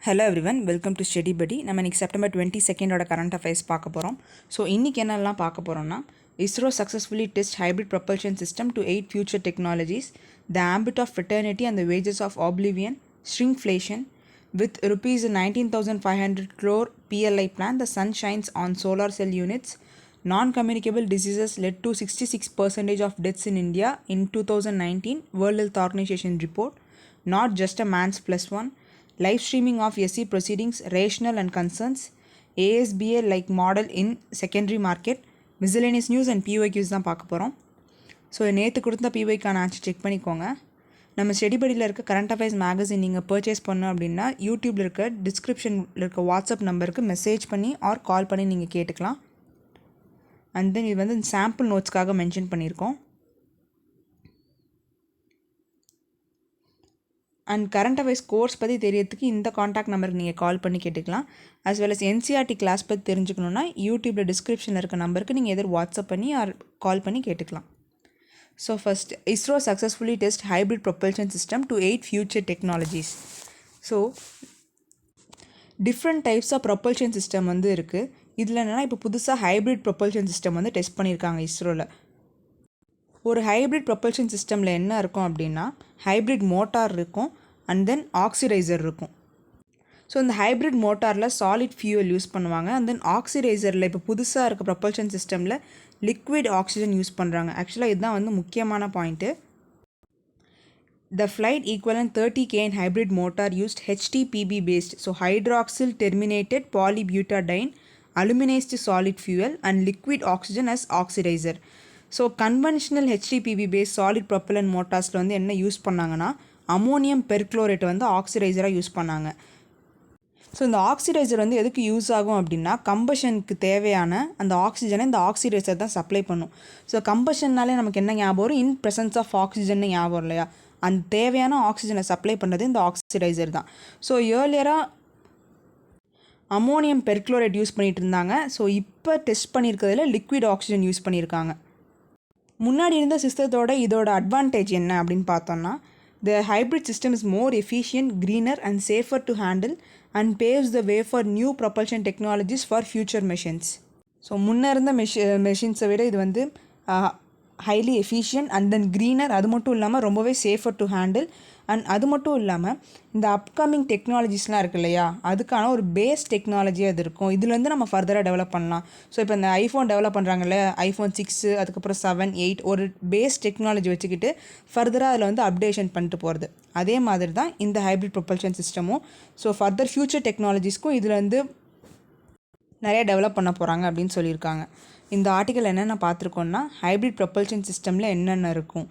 Hello everyone, welcome to Study Buddy. நம்ம இன்னைக்கு September 22nd ஓட current affairs பார்க்க போகிறோம். ஸோ இன்றைக்கி என்னெல்லாம் பார்க்க போகிறோம்னா, ISRO successfully test hybrid propulsion system to aid future technologies, the ambit of fraternity and the wages of oblivion, shrinkflation, with rupees 19,500 crore PLI plan, the sun shines on solar cell units, non-communicable diseases led to 66% of deaths in India in 2019, World Health Organization report, not just a man's plus one, live streaming of SC proceedings, rational and concerns, ASBA-like model in secondary market, miscellaneous news and PYQs தான் பார்க்க போகிறோம். So நேற்று கொடுத்த PYக்கான answer check பண்ணிக்கோங்க. நம்ம study படியில் இருக்க current affairs magazine நீங்கள் பர்ச்சேஸ் பண்ணோம் அப்படின்னா யூடியூப்பில் இருக்க டிஸ்கிரிப்ஷனில் இருக்க வாட்ஸ்அப் நம்பருக்கு மெசேஜ் பண்ணி ஆர் கால் பண்ணி நீங்கள் கேட்டுக்கலாம். அண்ட் தென் இது வந்து சாம்பிள் நோட்ஸ்க்காக மென்ஷன் பண்ணியிருக்கோம். அண்ட் கரண்ட் அஃபேர்ஸ் கோர்ஸ் பற்றி தெரியறதுக்கு இந்த காண்டாக்ட் நம்பருக்கு நீங்கள் கால் பண்ணி கேட்டுக்கலாம். as well as NCERT class பற்றி தெரிஞ்சுக்கணுன்னா யூடியூப்பில் டிஸ்கிரிப்ஷனில் இருக்க நம்பருக்கு நீங்கள் எதிர் வாட்ஸ்அப் பண்ணி ஆர் கால் பண்ணி கேட்டுக்கலாம். So first, ISRO successfully test hybrid propulsion system to aid future technologies. So different types of propulsion system வந்து இருக்குது. இதில் என்னென்னா இப்போ புதுசாக ஹைப்ரிட் ப்ரொபல்ஷன் சிஸ்டம் வந்து டெஸ்ட் பண்ணியிருக்காங்க இஸ்ரோவில். ஒரு ஹைப்ரிட் ப்ரொபல்ஷன் சிஸ்டமில் என்ன இருக்கும் அப்படின்னா, ஹைப்ரிட் மோட்டார் இருக்கும் அண்ட் தென் ஆக்சிடைசர் இருக்கும். ஸோ இந்த ஹைப்ரிட் மோட்டாரில் சாலிட் ஃபியூவல் யூஸ் பண்ணுவாங்க. அண்ட் தென் ஆக்சிடைசரில் இப்போ புதுசாக இருக்க ப்ரொபல்ஷன் சிஸ்டமில் லிக்விட் ஆக்சிஜன் யூஸ் பண்ணுறாங்க. ஆக்சுவலாக இதுதான் வந்து முக்கியமான point. The flight equivalent 30 kN hybrid motor used HTPB based, so hydroxyl terminated polybutadiene aluminized solid fuel and liquid oxygen as oxidizer. So conventional HTPB base solid propellant மோட்டார்ஸில் வந்து என்ன use பண்ணாங்கன்னா, ammonium perchlorate வந்து ஆக்சிடைசராக use பண்ணாங்க. So இந்த oxidizer வந்து எதுக்கு யூஸ் ஆகும் அப்படின்னா, கம்பஷனுக்கு தேவையான அந்த ஆக்சிஜனை இந்த ஆக்சிடைசர் தான் சப்ளை பண்ணும். ஸோ கம்பஷன்னாலே நமக்கு என்ன ஞாபகம் வரும், இன் ப்ரெசன்ஸ் ஆஃப் ஆக்சிஜன் ஞாபகம் இல்லையா, அந்த தேவையான ஆக்சிஜனை சப்ளை பண்ணுறது இந்த ஆக்சிடைசர் தான். ஸோ ஏர்லியராக அமோனியம் பெர்க்ளோரேட் யூஸ் பண்ணிகிட்டு இருந்தாங்க. ஸோ இப்போ டெஸ்ட் பண்ணியிருக்கிறதுல லிக்விட் ஆக்சிஜன் யூஸ் பண்ணியிருக்காங்க. முன்னாடி இருந்த சிஸ்டத்தோட இதோட அட்வான்டேஜ் என்ன அப்படின்னு பார்த்தோம்னா, the hybrid system is more efficient, greener and safer to handle and paves the way for new propulsion technologies for future machines. So முன்னே இருந்த மெஷின்ஸை விட இது வந்து highly efficient and then greener. அது மட்டும் இல்லாமல் ரொம்பவே சேஃபர் டு ஹேண்டில். அண்ட் அது மட்டும் இல்லாமல் இந்த அப்கமிங் டெக்னாலஜிஸ்லாம் இருக்குது இல்லையா, அதுக்கான ஒரு பேஸ் டெக்னாலஜியாக அது இருக்கும். இதுலேருந்து நம்ம ஃபர்தராக டெவலப் பண்ணலாம். ஸோ இப்போ இந்த ஐஃபோன் டெவலப் பண்ணுறாங்கல்ல, ஐஃபோன் 6 அதுக்கப்புறம் 7, 8 ஒரு பேஸ் டெக்னாலஜி வச்சுக்கிட்டு ஃபர்தராக அதில் வந்து அப்டேஷன் பண்ணிட்டு போகிறது. அதே மாதிரி தான் இந்த ஹைப்ரிட் ப்ரொபல்ஷன் சிஸ்டமும். ஸோ ஃபர்தர் ஃபியூச்சர் டெக்னாலஜிஸ்க்கும் இதில் வந்து நிறைய டெவலப் பண்ண போகிறாங்க அப்படின்னு சொல்லியிருக்காங்க. இந்த ஆர்டிக்கல் என்னென்ன பார்த்துருக்கோன்னா, ஹைப்ரிட் ப்ரொபல்ஷன் சிஸ்டமில் என்னென்ன இருக்கும்.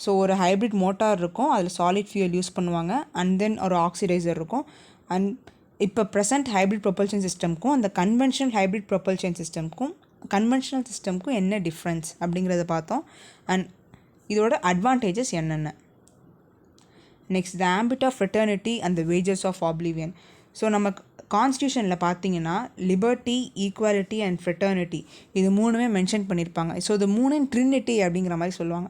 ஸோ ஒரு ஹைப்ரிட் மோட்டார் இருக்கும், அதில் சாலிட் ஃபியூல் யூஸ் பண்ணுவாங்க அண்ட் தென் ஒரு ஆக்சிடைசர் இருக்கும். அண்ட் இப்போ ப்ரெசன்ட் ஹைப்ரிட் ப்ரொபல்ஷன் சிஸ்டம்க்கும் அந்த கன்வென்ஷனல் ஹைப்ரிட் ப்ரொபல்ஷன் சிஸ்டம்க்கும் என்ன டிஃப்ரென்ஸ் அப்படிங்கிறத பார்த்தோம். அண்ட் இதோட அட்வான்டேஜஸ் என்னென்ன. Next, the ambit of fraternity and the wages of oblivion. So நம்ம கான்ஸ்டியூஷனில் பார்த்தீங்கன்னா லிபர்ட்டி, ஈக்குவாலிட்டி அண்ட் ஃப்ரெட்டர்னிட்டி இது மூணுமே மென்ஷன் பண்ணியிருப்பாங்க. ஸோ இது மூணும் ட்ரினிட்டி அப்படிங்கிற மாதிரி சொல்லுவாங்க.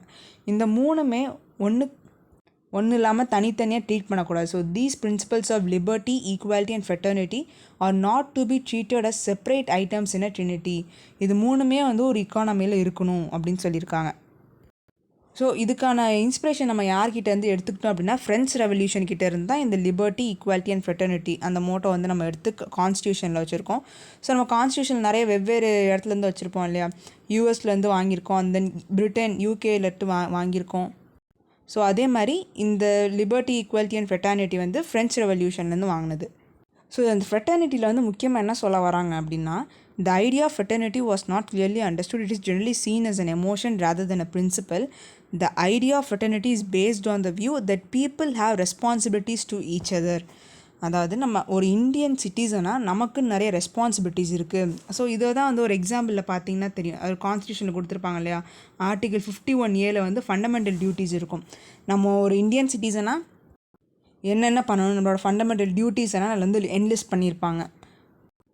இந்த மூணுமே ஒன்று இல்லாமல் தனித்தனியாக ட்ரீட் பண்ணக்கூடாது. So these principles of liberty, equality and fraternity are not to be treated as separate items in a trinity. இது மூணுமே வந்து ஒரு இக்கானமியில் இருக்கணும் அப்படின்னு சொல்லியிருக்காங்க. ஸோ இதுக்கான இன்ஸ்பிரேஷன் நம்ம யார்கிட்டேருந்து எடுத்துக்கிட்டோம் அப்படின்னா, ஃப்ரெஞ்ச் ரெவல்யூஷன் கிட்டே இருந்து தான் இந்த லிபர்ட்டி, ஈக்குவாலிட்டி அண்ட் ஃப்ரெட்டர்னிட்டி அந்த மோட்டோ வந்து நம்ம எடுத்து கான்ஸ்டியூஷனில் வச்சுருக்கோம். ஸோ நம்ம கான்ஸ்டியூஷன் நிறைய வெவ்வேறு இடத்துலேருந்து வச்சுருப்போம் இல்லையா, யூஎஸ்லேருந்து வாங்கியிருக்கோம், அண்ட் தென் பிரிட்டன், யூகேலேருந்து வாங்கியிருக்கோம். ஸோ அதே மாதிரி இந்த லிபர்ட்டி, ஈக்குவாலிட்டி அண்ட் ஃப்ரெட்டர்னிட்டி வந்து ஃப்ரெஞ்ச் ரெவல்யூஷன்லேருந்து வாங்கினது. ஸோ அந்த ஃப்ரெட்டர்னிட்டியில் வந்து முக்கியமாக என்ன சொல்ல வராங்க அப்படின்னா, the idea of fraternity was not clearly understood. It is generally seen as an emotion rather than a principle. The idea of fraternity is based on the view that people have responsibilities to each other. அதாவது நம்ம ஒரு Indian சிட்டிசனாக நமக்கு நிறைய responsibilities இருக்குது. So இதை தான் வந்து ஒரு எக்ஸாம்பிளில் பார்த்தீங்கன்னா தெரியும். அது கான்ஸ்டியூஷனில் கொடுத்துருப்பாங்க இல்லையா, ஆர்டிகல் 51A வந்து ஃபண்டமெண்டல் டியூட்டிஸ் இருக்கும். நம்ம ஒரு இந்தியன் சிட்டிசனாக என்னென்ன பண்ணணும், நம்மளோட ஃபண்டமெண்டல் டியூட்டிஸ் எல்லாம் அதில் வந்து என்லிஸ்ட் பண்ணியிருப்பாங்க.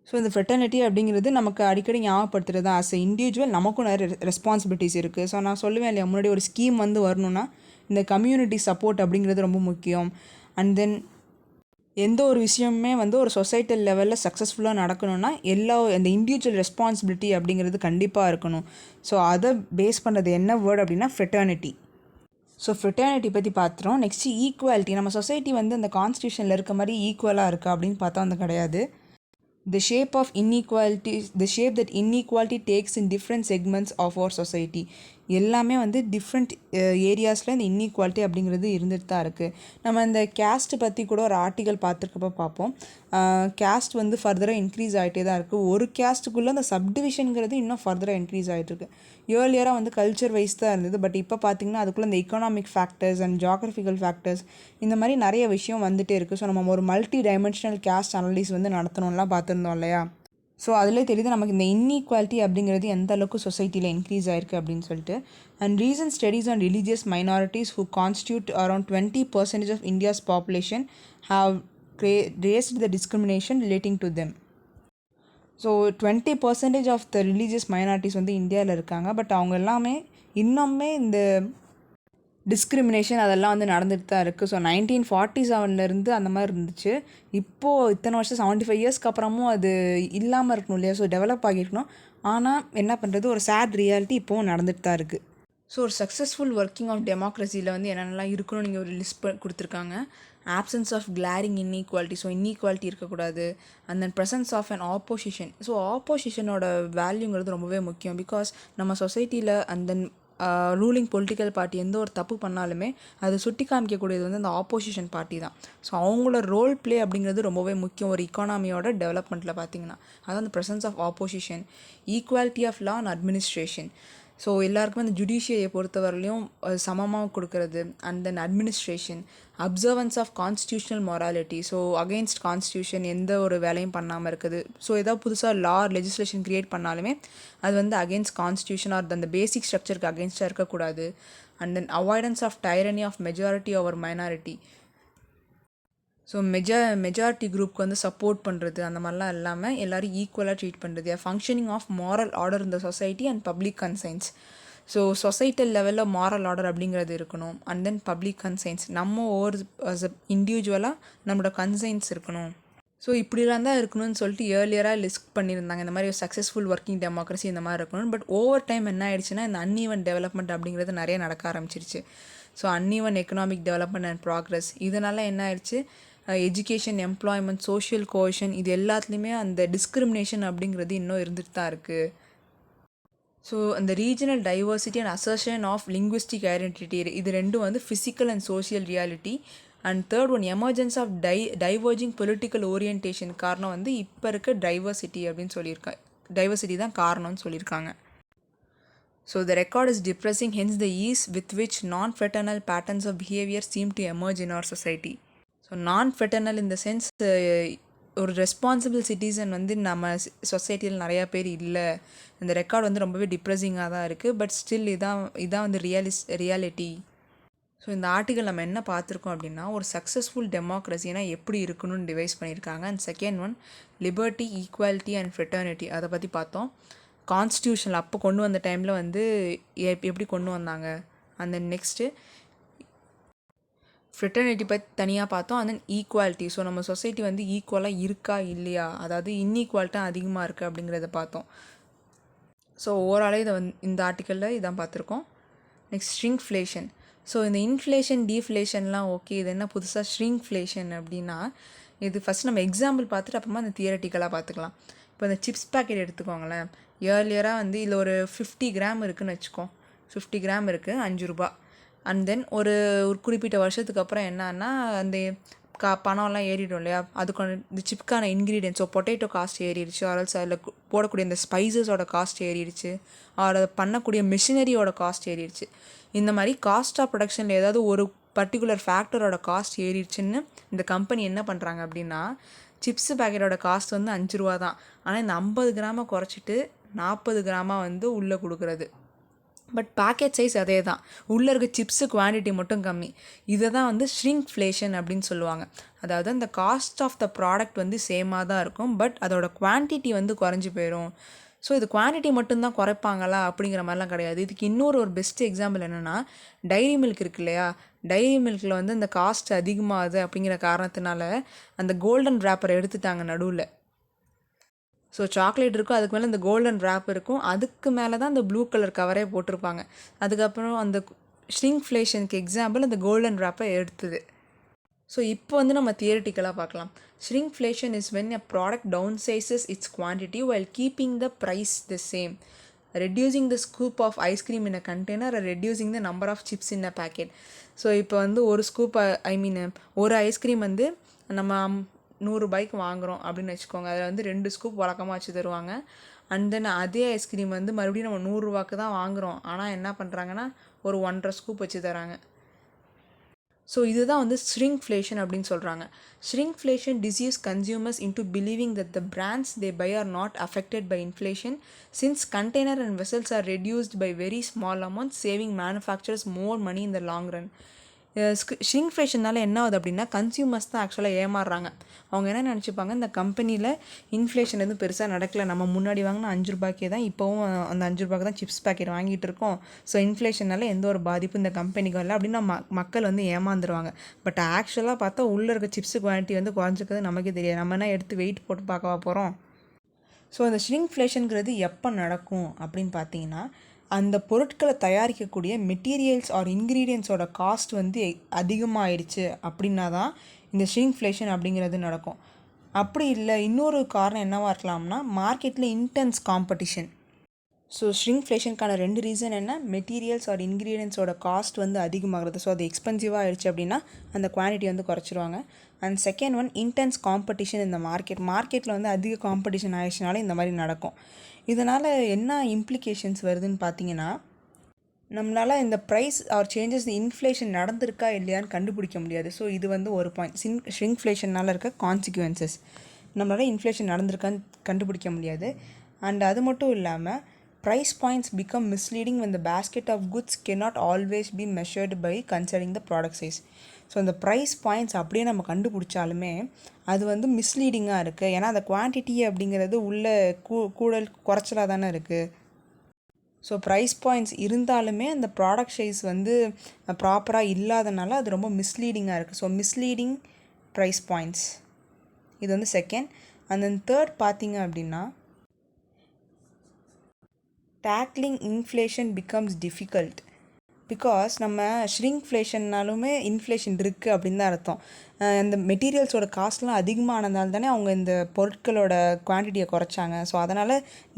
ஸோ இந்த ஃப்ரெட்டர்னிட்டி அப்படிங்கிறது நமக்கு அடிக்கடி ஞாபகப்படுத்துறது தான். ஆஸ் எ இண்டிவிஜுவல் நமக்கும் நிறைய ரெஸ்பான்சிபிலிட்டிஸ் இருக்குது. ஸோ நான் சொல்லுவேன் இல்லையா, முன்னாடி ஒரு ஸ்கீம் வந்து வரணும்னா இந்த கம்யூனிட்டி சப்போர்ட் அப்படிங்கிறது ரொம்ப முக்கியம். அண்ட் தென் எந்த ஒரு விஷயமுமே வந்து ஒரு சொசைட்டல் லெவலில் சக்ஸஸ்ஃபுல்லாக நடக்கணும்னா அந்த இண்டிவிஜுவல் ரெஸ்பான்சிபிலிட்டி அப்படிங்கிறது கண்டிப்பாக இருக்கணும். ஸோ அதை பேஸ் பண்ணுறது என்ன வேர்ட் அப்படின்னா ஃப்ரெட்டர்னிட்டி. ஸோ ஃப்ரெட்டர்னிட்டி பற்றி பார்த்துறோம். Next equality. நம்ம சொசைட்டி வந்து அந்த கான்ஸ்டியூஷனில் இருக்க மாதிரி ஈக்குவலாக இருக்கா அப்படின்னு பார்த்தா வந்து கிடையாது. The shape that inequality takes in different segments of our society. எல்லாமே வந்து டிஃப்ரெண்ட் ஏரியாஸில் இந்த இன்இக்வாலிட்டி அப்படிங்கிறது இருந்துட்டு தான் இருக்குது. நம்ம இந்த கேஸ்ட் பற்றி கூட ஒரு ஆர்டிக்கல் பார்த்துருக்கப்போ பார்ப்போம். கேஸ்ட் வந்து ஃபர்தராக இன்க்ரீஸ் ஆகிட்டே தான் இருக்குது. ஒரு கேஸ்ட்டுக்குள்ளே அந்த சப்டிவிஷனுங்கிறது இன்னும் ஃபர்தராக இன்க்ரீஸ் ஆகிட்டுருக்கு. ஏர்லியராக வந்து கல்ச்சர் வைஸ் தான் இருந்தது. பட் இப்போ பார்த்திங்கன்னா அதுக்குள்ளே இந்த economic factors and geographical factors இந்த மாதிரி நிறைய விஷயம் வந்துகிட்டே இருக்குது. ஸோ நம்ம ஒரு மல்டி டைமென்ஷனல் கேஸ்ட் அனலைஸ் வந்து நடத்தணும்லாம் பார்த்துருந்தோம் இல்லையா? ஸோ அதிலே தெரியுது நமக்கு இந்த இன்இக்வாலிட்டி அப்படிங்கிறது எந்த அளவுக்கு சொசைட்டியில் இன்க்ரீஸ் ஆயிருக்கு அப்படின்னு சொல்லிட்டு. And recent studies on religious minorities who constitute around 20% of India's population have raised the discrimination relating to them. So 20% of the religious minorities வந்து இந்தியாவில் இருக்காங்க. பட் அவங்க எல்லாமே இன்னுமே இந்த டிஸ்கிரிமினேஷன் அதெல்லாம் வந்து நடந்துட்டு தான் இருக்குது. ஸோ 1947 அந்த மாதிரி இருந்துச்சு. இப்போது இத்தனை வருஷம் 75 இயர்ஸ்க்கு அப்புறமும் அது இல்லாமல் இருக்கணும் இல்லையா? ஸோ டெவலப் ஆகியிருக்கணும். ஆனால் என்ன பண்ணுறது, ஒரு சேட் ரியாலிட்டி இப்போவும் நடந்துட்டு தான் இருக்குது. ஸோ ஒரு சக்ஸஸ்ஃபுல் ஒர்க்கிங் ஆஃப் டெமோக்ரஸியில் வந்து என்னென்னலாம் இருக்கணும்னு நீங்கள் ஒரு லிஸ்ட் கொடுத்துருக்காங்க. Options of clearing inequality. So inequality இருக்கக்கூடாது. And then presence of an opposition. So ஆப்போசிஷனோட வேல்யூங்கிறது ரொம்பவே முக்கியம். பிகாஸ் நம்ம சொசைட்டியில் அந்த ரூலிங் பொலிட்டிக்கல் பார்ட்டி எந்த ஒரு தப்பு பண்ணாலுமே அதை சுட்டி காமிக்கக்கூடியது வந்து அந்த ஆப்போசிஷன் பார்ட்டி தான். ஸோ அவங்களோட ரோல் ப்ளே அப்படிங்கிறது ரொம்பவே முக்கியம் ஒரு இக்கானமியோட டெவலப்மெண்ட்டில் பார்த்திங்கன்னா. அதான் அந்த presence of opposition. Equality of law and administration. So எல்லாருக்குமே அந்த ஜுடிஷியரியை பொறுத்தவரையிலையும் சமமாக கொடுக்கறது. And then administration. Observance of constitutional morality. So against constitution எந்த ஒரு வேலையும் பண்ணாமல் இருக்குது. ஸோ ஏதாவது புதுசாக லா லெஜிஸ்லேஷன் க்ரியேட் பண்ணாலுமே அது வந்து அகெயின்ஸ்ட் கான்ஸ்டியூஷன் ஆர் அந்த பேசிக் ஸ்ட்ரக்சருக்கு அகெயின்ஸ்டாக இருக்கக்கூடாது. And then avoidance of tyranny of majority over minority. So majority குரூப்க்கு வந்து சப்போர்ட் பண்ணுறது அந்த மாதிரிலாம் இல்லாமல் எல்லோரும் ஈக்குவலாக ட்ரீட் பண்ணுறது. ஃபங்க்ஷனிங் ஆஃப் மாரல் ஆர்டர் இந்த society and public conscience. So societal லெவலில் மாரல் ஆர்டர் அப்படிங்கிறது இருக்கணும். And then public conscience. நம்ம ஒவ்வொரு இண்டிவிஜுவலாக நம்மளோட கன்சைன்ஸ் இருக்கணும். ஸோ இப்படிலாம் தான் இருக்கணும்னு சொல்லிட்டு ஏர்லியராக லிஸ்ட் பண்ணியிருந்தாங்க. இந்த மாதிரி ஒரு சக்ஸஸ்ஃபுல் ஒர்க்கிங் டெமோக்ரஸி இந்த மாதிரி இருக்கணும். பட் ஓவர் டைம் என்ன ஆயிடுச்சுன்னா இந்த அன்ஈவன் டெவலப்மெண்ட் அப்படிங்கிறது நிறைய நடக்க ஆரம்பிச்சிருச்சு. So uneven economic development and progress. இதனால் என்ன ஆயிடுச்சு, எஜுகேஷன், எம்ப்ளாய்மெண்ட், சோஷியல் கோஹெஷன் இது எல்லாத்துலேயுமே அந்த டிஸ்கிரிமினேஷன் அப்படிங்கிறது இன்னும் இருந்துட்டு தான் இருக்குது. ஸோ அந்த regional diversity and assertion of linguistic identity இது ரெண்டும் வந்து physical and social reality. And third one emergence of diverging political orientation. காரணம் வந்து இப்போ இருக்க டைவர்சிட்டி அப்படின்னு சொல்லியிருக்காங்க. டைவர்சிட்டி தான் காரணம்னு சொல்லியிருக்காங்க. So the record is depressing, hence the ease with which non-fraternal patterns of behavior seem to emerge in our society. So non-fraternal in the sense ஒரு ரெஸ்பான்சிபிள் சிட்டிசன் வந்து நம்ம சொசைட்டியில் நிறையா பேர் இல்லை. இந்த ரெக்கார்ட் வந்து ரொம்பவே டிப்ரெஸிங்காக தான் இருக்குது. பட் ஸ்டில் இதான் வந்து ரியாலிட்டி. ஸோ இந்த ஆர்டிக்கல் நம்ம என்ன பார்த்துருக்கோம் அப்படின்னா ஒரு சக்ஸஸ்ஃபுல் டெமோக்ரஸினா எப்படி இருக்கணும்னு டிவைஸ் பண்ணியிருக்காங்க. And second one liberty, equality and fraternity அதை பற்றி பார்த்தோம். கான்ஸ்டியூஷனில் அப்போ கொண்டு வந்த டைமில் வந்து எப்படி கொண்டு வந்தாங்க. அண்ட் தென் நெக்ஸ்ட்டு ஃப்ரெட்டர்னிட்டி பற்றி தனியாக பார்த்தோம். And then equality. ஸோ நம்ம சொசைட்டி வந்து ஈக்குவலாக இருக்கா இல்லையா, அதாவது இன்இக்வாலிட்டாக அதிகமாக இருக்குது அப்படிங்கிறத பார்த்தோம். ஸோ ஓவராலே இந்த ஆர்டிக்கலில் இதான் பார்த்துருக்கோம். நெக்ஸ்ட் ஷ்ரிங்க்ஃப்ளேஷன். ஸோ இந்த இன்ஃப்ளேஷன், டீஃப்ளேஷன்லாம் ஓகே. இது என்ன புதுசாக ஷ்ரிங்க்ஃப்ளேஷன் அப்படின்னா இது ஃபஸ்ட் நம்ம எக்ஸாம்பிள் பார்த்துட்டு அப்புறமா அந்த தியரட்டிக்கலாக பார்த்துக்கலாம். இப்போ இந்த சிப்ஸ் பேக்கெட் எடுத்துக்கோங்களேன். ஏர்லியராக வந்து இதில் ஒரு 50 கிராம் இருக்குதுன்னு வச்சுக்கோம். 50 கிராம் இருக்குது, 5 ரூபா. அண்ட் தென் ஒரு குறிப்பிட்ட வருஷத்துக்கு அப்புறம் என்னன்னா அந்த பணம்லாம் ஏறிடும் இல்லையா, அதுக்கான இந்த சிப்கான இன்க்ரீடியன்ஸ். ஸோ பொட்டேட்டோ காஸ்ட் ஏறிடுச்சு, ஆல்சோ அதில் போடக்கூடிய இந்த ஸ்பைசஸோட காஸ்ட் ஏறிடுச்சு, அதை பண்ணக்கூடிய மிஷினரியோட காஸ்ட் ஏறிடுச்சு. இந்த மாதிரி காஸ்ட் ஆஃப் ப்ரொடக்ஷனில் ஏதாவது ஒரு பர்டிகுலர் ஃபேக்டரோட காஸ்ட் ஏறிடுச்சுன்னு இந்த கம்பெனி என்ன பண்ணுறாங்க அப்படின்னா சிப்ஸு பேக்கெட்டோட காஸ்ட் வந்து 5 ரூபா தான். ஆனால் இந்த 50 கிராமை குறைச்சிட்டு 40 கிராமாக வந்து உள்ளே கொடுக்குறது. பட் பேக்கெட் சைஸ் அதே தான், உள்ளே இருக்க சிப்ஸு குவான்டிட்டி மட்டும் கம்மி. இதை தான் வந்து ஷ்ரிங்க்ஃப்ளேஷன் அப்படின்னு சொல்லுவாங்க. அதாவது அந்த காஸ்ட் ஆஃப் த ப்ராடக்ட் வந்து சேமாக தான் இருக்கும், பட் அதோட குவான்டிட்டி வந்து குறைஞ்சி போயிடும். ஸோ இது குவான்டிட்டி மட்டும்தான் குறைப்பாங்களா அப்படிங்கிற மாதிரிலாம் கிடையாது. இதுக்கு இன்னொரு பெஸ்ட் எக்ஸாம்பிள் என்னென்னா, டைரி மில்க் இருக்கு இல்லையா, டைரி மில்கில் வந்து அந்த காஸ்ட் அதிகமாகுது அப்படிங்கிற காரணத்தினால அந்த கோல்டன் ரேப்பரை எடுத்துட்டாங்க நடுவில். ஸோ சாக்லேட் இருக்கும், அதுக்கு மேலே இந்த கோல்டன் ரேப் இருக்கும், அதுக்கு மேலே தான் அந்த ப்ளூ கலர் கவரே போட்டிருப்பாங்க. அதுக்கப்புறம் அந்த ஷ்ரிங்க்ஃப்ளேஷனுக்கு எக்ஸாம்பிள் அந்த கோல்டன் ரேப்பை எடுத்தது. ஸோ இப்போ வந்து நம்ம தியரிட்டிக்கலாக பார்க்கலாம். Shrinkflation is when a product downsizes its quantity while keeping the price the same, reducing the scoop of ice cream in a container or reducing the number of chips in a packet. So இப்போ வந்து ஒரு scoop ஒரு ice cream வந்து நம்ம 100 ரூபாய்க்கு வாங்குகிறோம் அப்படின்னு வச்சுக்கோங்க. அதில் வந்து 2 ஸ்கூப் வழக்கமாக வச்சு தருவாங்க. அண்ட் தென் அதே ஐஸ்கிரீம் வந்து மறுபடியும் நம்ம 100 ரூபாய்க்கு தான் வாங்குகிறோம், ஆனால் என்ன பண்ணுறாங்கன்னா ஒரு 1.5 ஸ்கூப் வச்சு தராங்க. ஸோ இதுதான் வந்து ஷ்ரிங்க்ஃப்ளேஷன் அப்படின்னு சொல்கிறாங்க. ஷ்ரிங்க்ஃப்ளேஷன் deceives consumers into believing that the brands they buy are not affected by inflation, since container and vessels are reduced by very small amounts, saving manufacturers more money in the long run. ஷ்ரிங்க்ஃப்ளேஷனால் என்ன ஆகுது அப்படின்னா, consumers தான் ஆக்சுவலாக ஏமாறுறாங்க. அவங்க என்ன நினச்சிப்பாங்க, இந்த கம்பெனியில் inflation எதுவும் பெருசாக நடக்கலை, நம்ம முன்னாடி வாங்கினா 5 ரூபாய்க்கே தான் இப்போவும் அந்த 5 ரூபாய்க்கு தான் சிப்ஸ் பேக்கெட் வாங்கிட்டு இருக்கோம், ஸோ இன்ஃப்ளேஷனால் எந்த ஒரு பாதிப்பும் இந்த கம்பெனிக்கு வரல அப்படின்னு மக்கள் வந்து ஏமாந்துருவாங்க. பட் ஆக்சுவலாக பார்த்தா உள்ளே இருக்க சிப்ஸு குவான்டிட்டி வந்து குறைஞ்சிக்கிறது நமக்கே தெரியாது. நம்ம என்ன எடுத்து வெயிட் போட்டு பார்க்கவா போகிறோம். ஸோ அந்த ஷ்ரிங்க்ஃப்ளேஷனுங்கிறது எப்போ நடக்கும் அப்படின்னு பார்த்தீங்கன்னா, அந்த பொருட்களை தயாரிக்கக்கூடிய மெட்டீரியல்ஸ் ஆர் இன்க்ரீடியன்ஸோட காஸ்ட் வந்து அதிகமாகிடுச்சு அப்படின்னா தான் இந்த ஷ்ரிங்க்ஃப்ளேஷன் அப்படிங்கிறது நடக்கும். அப்படி இல்லை, இன்னொரு காரணம் என்னவாக இருக்கலாம்னா, மார்க்கெட்டில் இன்டென்ஸ் காம்படிஷன். ஸோ ஷ்ரிங்க்ஃப்ளேஷனுக்கான 2 ரீசன் என்ன, மெட்டீரியல்ஸ் ஆர் இன்க்ரீடியன்ஸோட காஸ்ட் வந்து அதிகமாகிறது, ஸோ அது எக்ஸ்பென்சிவாக ஆகிடுச்சு அப்படின்னா அந்த குவான்டிட்டி வந்து குறைச்சிருவாங்க. And second one, intense competition இந்த மார்க்கெட்டில் வந்து அதிக காம்படிஷன் ஆகிடுச்சுனால இந்த மாதிரி நடக்கும். இதனால் என்ன இம்ப்ளிகேஷன்ஸ் வருதுன்னு பார்த்தீங்கன்னா, நம்மளால் இந்த ப்ரைஸ் ஆர் சேஞ்சஸ் இன்ஃப்ளேஷன் நடந்திருக்கா இல்லையான்னு கண்டுபிடிக்க முடியாது. ஸோ இது வந்து ஒரு பாயிண்ட். ஷ்ரிங்க்ஃப்ளேஷனால் இருக்க கான்சிக்வன்சஸ், நம்மளால் இன்ஃப்ளேஷன் நடந்திருக்கான்னு கண்டுபிடிக்க முடியாது. அண்ட் அது மட்டும் இல்லாமல் price points become misleading when the basket of goods cannot always be measured by considering the product size. So அந்த ப்ரைஸ் பாயிண்ட்ஸ் அப்படியே நம்ம கண்டுபிடிச்சாலுமே அது வந்து மிஸ்லீடிங்காக இருக்குது. ஏன்னா அந்த குவான்டிட்டி அப்படிங்கிறது உள்ள கூடல் குறைச்சலாக தானே இருக்குது. ஸோ ப்ரைஸ் பாயிண்ட்ஸ் இருந்தாலுமே அந்த ப்ராடக்ட் சைஸ் வந்து ப்ராப்பராக இல்லாதனால அது ரொம்ப மிஸ்லீடிங்காக இருக்குது. ஸோ மிஸ்லீடிங் ப்ரைஸ் பாயிண்ட்ஸ் இது வந்து செகண்ட். அண்ட் தென் தேர்ட் பார்த்தீங்க அப்படின்னா, tackling inflation becomes difficult because நம்ம ஷ்ரிங்க்ஃப்ளேஷன்னாலுமே இன்ஃப்ளேஷன் இருக்குது அப்படின்னு தான் அர்த்தம். அந்த மெட்டீரியல்ஸோட காஸ்ட்லாம் அதிகமானதால் தானே அவங்க இந்த பொருட்களோட குவான்டிட்டியை குறைச்சாங்க. ஸோ அதனால்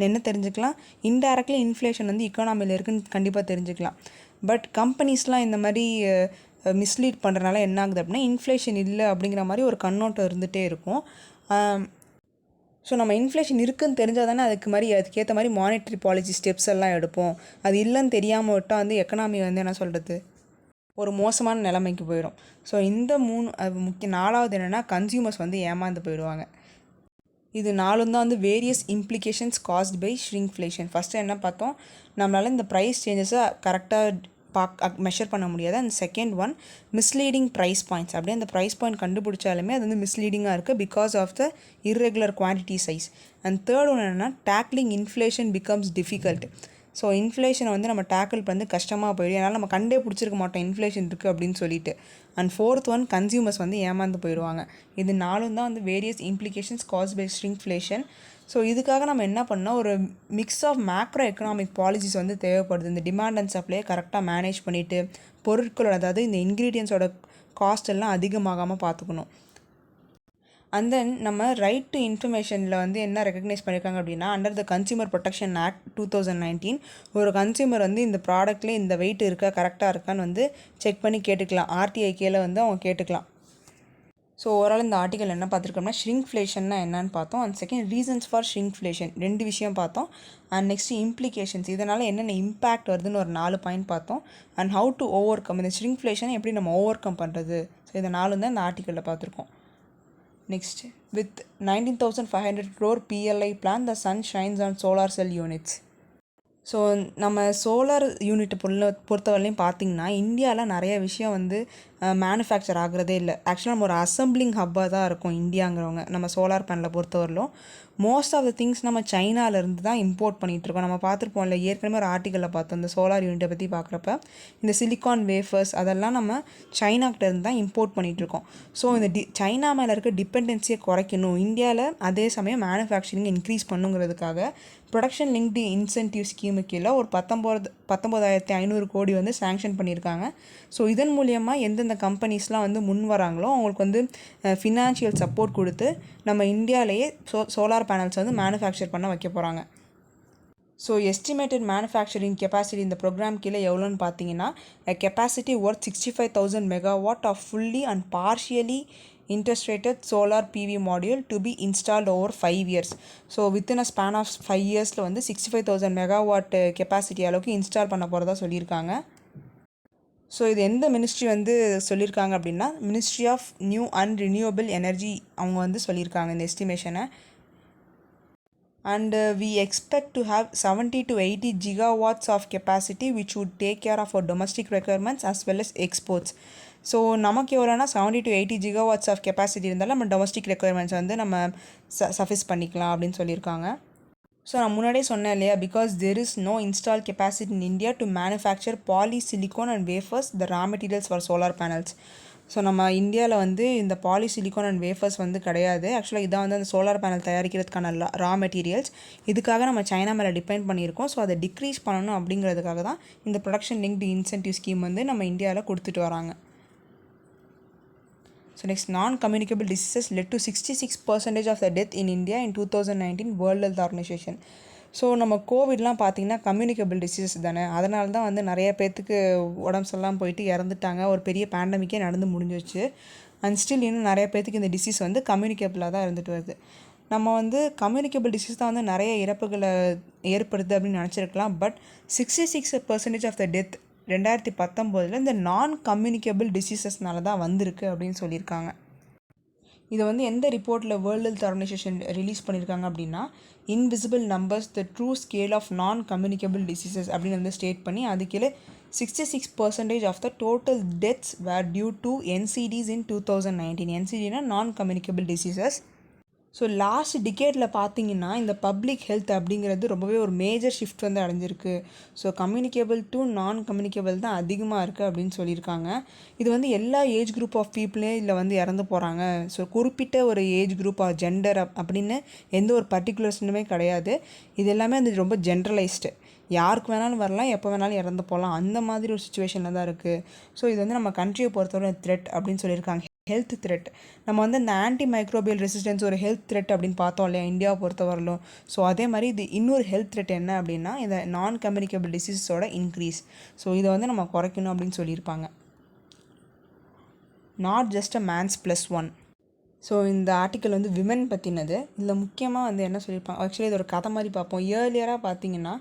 என்ன தெரிஞ்சுக்கலாம், இன்டைரக்ட்லி இன்ஃப்ளேஷன் வந்து இக்கானமியில் இருக்குன்னு கண்டிப்பாக தெரிஞ்சுக்கலாம். பட் கம்பெனிஸ்லாம் இந்த மாதிரி மிஸ்லீட் பண்ணுறதுனால என்ன ஆகுது அப்படின்னா, இன்ஃப்ளேஷன் இல்லை அப்படிங்கிற மாதிரி ஒரு கண்ணோட்டம் இருந்துகிட்டே இருக்கும். ஸோ நம்ம இன்ஃப்ளேஷன் இருக்குதுன்னு தெரிஞ்சால் தானே அதுக்கேற்ற மாதிரி மானிட்டரி பாலிசி ஸ்டெப்ஸ் எல்லாம் எடுப்போம். அது இல்லைன்னு தெரியாமல் விட்டால் வந்து எக்கனாமி வந்து என்ன சொல்கிறது, ஒரு மோசமான நிலைமைக்கு போயிடும். ஸோ இந்த 3 4வது என்னென்னா, கன்சியூமர்ஸ் வந்து ஏமாந்து போயிடுவாங்க. இது 4 தான் வந்து various implications caused by shrinkflation. First என்ன பார்த்தோம், நம்மளால் இந்த ப்ரைஸ் சேஞ்சஸை கரெக்டாக மெஷர் பண்ண முடியாது. And second one, misleading price points. அப்படியே அந்த ப்ரைஸ் பாயிண்ட் கண்டுபிடிச்சாலுமே அது வந்து மிஸ்லீடிங்காக இருக்குது because of the irregular quantity size. And third one என்னென்னா, tackling inflation becomes difficult. So இன்ஃப்ளேஷனை வந்து நம்ம டேக்கிள் பண்ணி கஷ்டமாக போயிடும், அதனால் நம்ம கண்டே பிடிச்சிருக்க மாட்டோம் இன்ஃப்ளேஷன் இருக்குது அப்படின்னு சொல்லிட்டு. அண்ட் ஃபோர்த் ஒன், கன்சியூமர்ஸ் வந்து ஏமாந்து போயிடுவாங்க. இது 4 தான் வந்து various implications caused by shrinkflation. So இதுக்காக நம்ம என்ன பண்ணோம், ஒரு mix of macroeconomic policies வந்து தேவைப்படுது. இந்த டிமாண்ட் அண்ட் சப்ளையை கரெக்டாக மேனேஜ் பண்ணிவிட்டு பொருட்களோட, அதாவது இந்த இன்க்ரீடியன்ஸோட காஸ்ட் எல்லாம் அதிகமாகாமல் பார்த்துக்கணும். அண்ட் தென் நம்ம ரைட் டு இன்ஃபர்மேஷனில் வந்து என்ன ரெக்கக்னைஸ் பண்ணியிருக்காங்க அப்படின்னா, under the consumer protection act 2019 ஒரு கன்சியூமர் வந்து இந்த ப்ராடக்ட்லேயே இந்த வெயிட் இருக்கா கரெக்டாக இருக்கான்னு வந்து செக் பண்ணி கேட்டுக்கலாம். ஆர்டிஐகேல வந்து அவங்க கேட்டுக்கலாம். ஸோ ஓவரால் இந்த ஆர்டிக்கல் என்ன பார்த்துருக்கோம்னா, ஷ்ரிங்க்ஃப்ளேஷன்னா என்னன்னு பார்த்தோம். அண்ட் செகண்ட், ரீசன்ஸ் ஃபார் ஷ்ரிங்க்ஃப்ளேஷன் 2 விஷயம் பார்த்தோம். அண்ட் நெக்ஸ்ட்டு இம்ப்ளிகேஷன்ஸ், இதனால் என்னென்ன இம்பேக்ட் வருதுன்னு ஒரு 4 பாயிண்ட் பார்த்தோம். And how to over come, இந்த ஷ்ரிங்க்ஃப்ளேஷனை எப்படி நம்ம ஓவர் கம் பண்ணுறது, ஸோ இதை 4 தான் இந்த ஆர்டிக்கலில் பார்த்துருக்கோம். Next, with 19,500 crore PLI plan, the sun shines on solar cell units. So நம்ம சோலார் யூனிட்டை பொறுத்தவரையிலையும் பார்த்திங்கன்னா இந்தியாவில் நிறைய விஷயம் வந்து மேனுஃபேக்சர் ஆகிறதே இல்லை. ஆக்சுவலாக நம்ம ஒரு அசம்பிளிங் ஹப்பாக தான் இருக்கும் இந்தியாங்கிறவங்க. நம்ம சோலார் பேனலை பொறுத்தவரையிலும் மோஸ்ட் ஆஃப் த திங்ஸ் நம்ம சைனாவிலேருந்து தான் இம்போர்ட் பண்ணிகிட்ருக்கோம். நம்ம பார்த்துருப்போம்ல, ஏற்கனவே ஒரு ஆர்டிக்கலில் பார்த்தோம் இந்த சோலார் யூனிட்டை பற்றி பார்க்குறப்ப இந்த சிலிக்கான் வேஃபர்ஸ் அதெல்லாம் நம்ம சைனாக்கிட்டேருந்து தான் இம்போர்ட் பண்ணிகிட்ருக்கோம். ஸோ இந்த சைனா மேலே இருக்க டிபெண்டன்சியை குறைக்கணும், இந்தியாவில் அதே சமயம் மேனுஃபேக்சரிங் இன்க்ரீஸ் பண்ணுங்கிறதுக்காக ப்ரொடக்ஷன் லிங்க்டு இன்சென்டிவ் ஸ்கீமு கீழே ஒரு 19,500 கோடி வந்து சேங்ஷன் பண்ணியிருக்காங்க. ஸோ இதன் மூலியமாக எந்தெந்த கம்பெனிஸ்லாம் வந்து முன் வராங்களோ அவங்களுக்கு வந்து ஃபினான்ஷியல் சப்போர்ட் கொடுத்து நம்ம இந்தியாவிலேயே சோலார் பேனல்ஸ் வந்து மேனுஃபேக்சர் பண்ண வைக்க போகிறாங்க. ஸோ எஸ்டிமேட்டட் மேனுஃபேக்சரிங் கெப்பாசிட்டி இந்த ப்ரோக்ராம் கீழே எவ்வளோன்னு பார்த்தீங்கன்னா capacity worth 65,000 megawatt of fully and partially integrated solar PV module to be installed over 5 years. So within a span of 5 இயர்ஸில் வந்து 65,000 மெகாவாட் கெப்பாசிட்டி அளவுக்கு இன்ஸ்டால் பண்ண போகிறதா சொல்லியிருக்காங்க. ஸோ இது எந்த மினிஸ்ட்ரி வந்து சொல்லியிருக்காங்க அப்படின்னா ministry of new and renewable energy அவங்க வந்து சொல்லியிருக்காங்க இந்த எஸ்டிமேஷனை. And we expect to have 70 to 80 gigawatts of capacity which would take care of our domestic requirements as well as exports. So நமக்கு எவ்வளோனா 70 to 80 gigawatts of capacity இருந்தாலும் நம்ம domestic requirements வந்து நம்ம சஃபிஸ் பண்ணிக்கலாம் அப்படின்னு சொல்லியிருக்காங்க. ஸோ நான் முன்னாடியே சொன்னேன் இல்லையா, because there is no install capacity in India to manufacture polysilicon and wafers the raw materials for solar panels. So நம்ம இந்தியாவில் வந்து இந்த பாலிசிலிகான் அண்ட் வேஃபர்ஸ் வந்து கிடையாது. ஆக்சுவலாக இதான் வந்து அந்த சோலார் பேனல் தயாரிக்கிறதுக்கான ரா மெட்டீரியல்ஸ். இதுக்காக நம்ம சைனா மேலே டிபெண்ட் பண்ணியிருக்கோம். ஸோ அதை டிக்ரீஸ் பண்ணணும் அப்படிங்கிறதுக்காக தான் இந்த ப்ரொடக்ஷன் லிங்க்டு இன்சென்டிவ் ஸ்கீம் வந்து நம்ம இந்தியாவில் கொடுத்துட்டு வராங்க. So next, non-communicable diseases led to 66% of the death in India in 2019 World Health Organization. So நம்ம கோவிட்லாம் பார்த்திங்கன்னா கம்யூனிகபிள் டிசீசஸ் தானே, அதனால தான் வந்து நிறைய பேர்த்துக்கு உடம்பு சரியில்லாமல் போயிட்டு இறந்துட்டாங்க. ஒரு பெரிய பேண்டமிக்கே நடந்து முடிஞ்சிச்சு. அண்ட் ஸ்டில் இன்னும் நிறைய பேர்த்துக்கு இந்த டிசீஸ் வந்து கம்யூனிகபிளாக தான் இருந்துட்டு வருது. நம்ம வந்து கம்யூனிகபிள் டிசீஸ் தான் வந்து நிறைய இறப்புகளை ஏற்படுது அப்படின்னு நினச்சிருக்கலாம். பட் 66% ஆஃப் த டெத் 2019 இந்த நான் கம்யூனிகபிள் டிசீசஸ்னால தான் வந்திருக்கு அப்படின்னு சொல்லியிருக்காங்க. இதை வந்து எந்த ரிப்போர்ட்டில் வேர்ல்டு ஹெல்த் ஆர்கனைசேஷன் ரிலீஸ் பண்ணியிருக்காங்க அப்படின்னா invisible numbers the true scale of non communicable diseases அப்படின்னு வந்து ஸ்டேட் பண்ணி அதுக்கீழே 66% of the total deaths were due to NCDs in 2019. NCDனா non communicable diseases. So last டிகேடில் பார்த்தீங்கன்னா இந்த பப்ளிக் ஹெல்த் அப்படிங்கிறது ரொம்பவே ஒரு மேஜர் ஷிஃப்ட் வந்து அடைஞ்சிருக்கு. ஸோ கம்யூனிகேபிள் டு நான் கம்யூனிகேபிள் தான் அதிகமாக இருக்குது அப்படின்னு சொல்லியிருக்காங்க. இது வந்து எல்லா ஏஜ் குரூப் ஆஃப் பீப்புளே இதில் வந்து இறந்து போகிறாங்க. ஸோ குறிப்பிட்ட ஒரு ஏஜ் குரூப் ஆஃப் ஜெண்டர் அப்படின்னு எந்த ஒரு பர்டிகுலர்ஸுமே கிடையாது. இது எல்லாமே வந்து ரொம்ப ஜென்ரலைஸ்டு, யாருக்கு வேணாலும் வரலாம், எப்போ வேணாலும் இறந்து போகலாம், அந்த மாதிரி ஒரு சுச்சுவேஷனில் தான் இருக்குது. ஸோ இது வந்து நம்ம கண்ட்ரியை பொறுத்தவரை த்ரெட் அப்படின்னு சொல்லியிருக்காங்க. ஹெல்த் த்ரெட், நம்ம வந்து இந்த ஆன்டி மைக்ரோபியல் ரெசிஸ்டன்ஸ் ஒரு ஹெல்த் த்ரெட் அப்படின்னு பார்த்தோம் இல்லையா இந்தியாவை பொறுத்தவரையிலும். ஸோ அதே மாதிரி இது இன்னொரு ஹெல்த் த்ரெட் என்ன அப்படின்னா இந்த நான் கம்யூனிகபிள் டிசீஸோட இன்க்ரீஸ். ஸோ இதை வந்து நம்ம குறைக்கணும் அப்படின்னு சொல்லியிருப்பாங்க. Not just a mens +1. So இந்த ஆர்டிக்கல் வந்து விமன் பற்றினது. இதில் முக்கியமாக வந்து என்ன சொல்லியிருப்பாங்க, ஆக்சுவலி இது ஒரு கதை மாதிரி பார்ப்போம். இயர்லியராக பார்த்தீங்கன்னா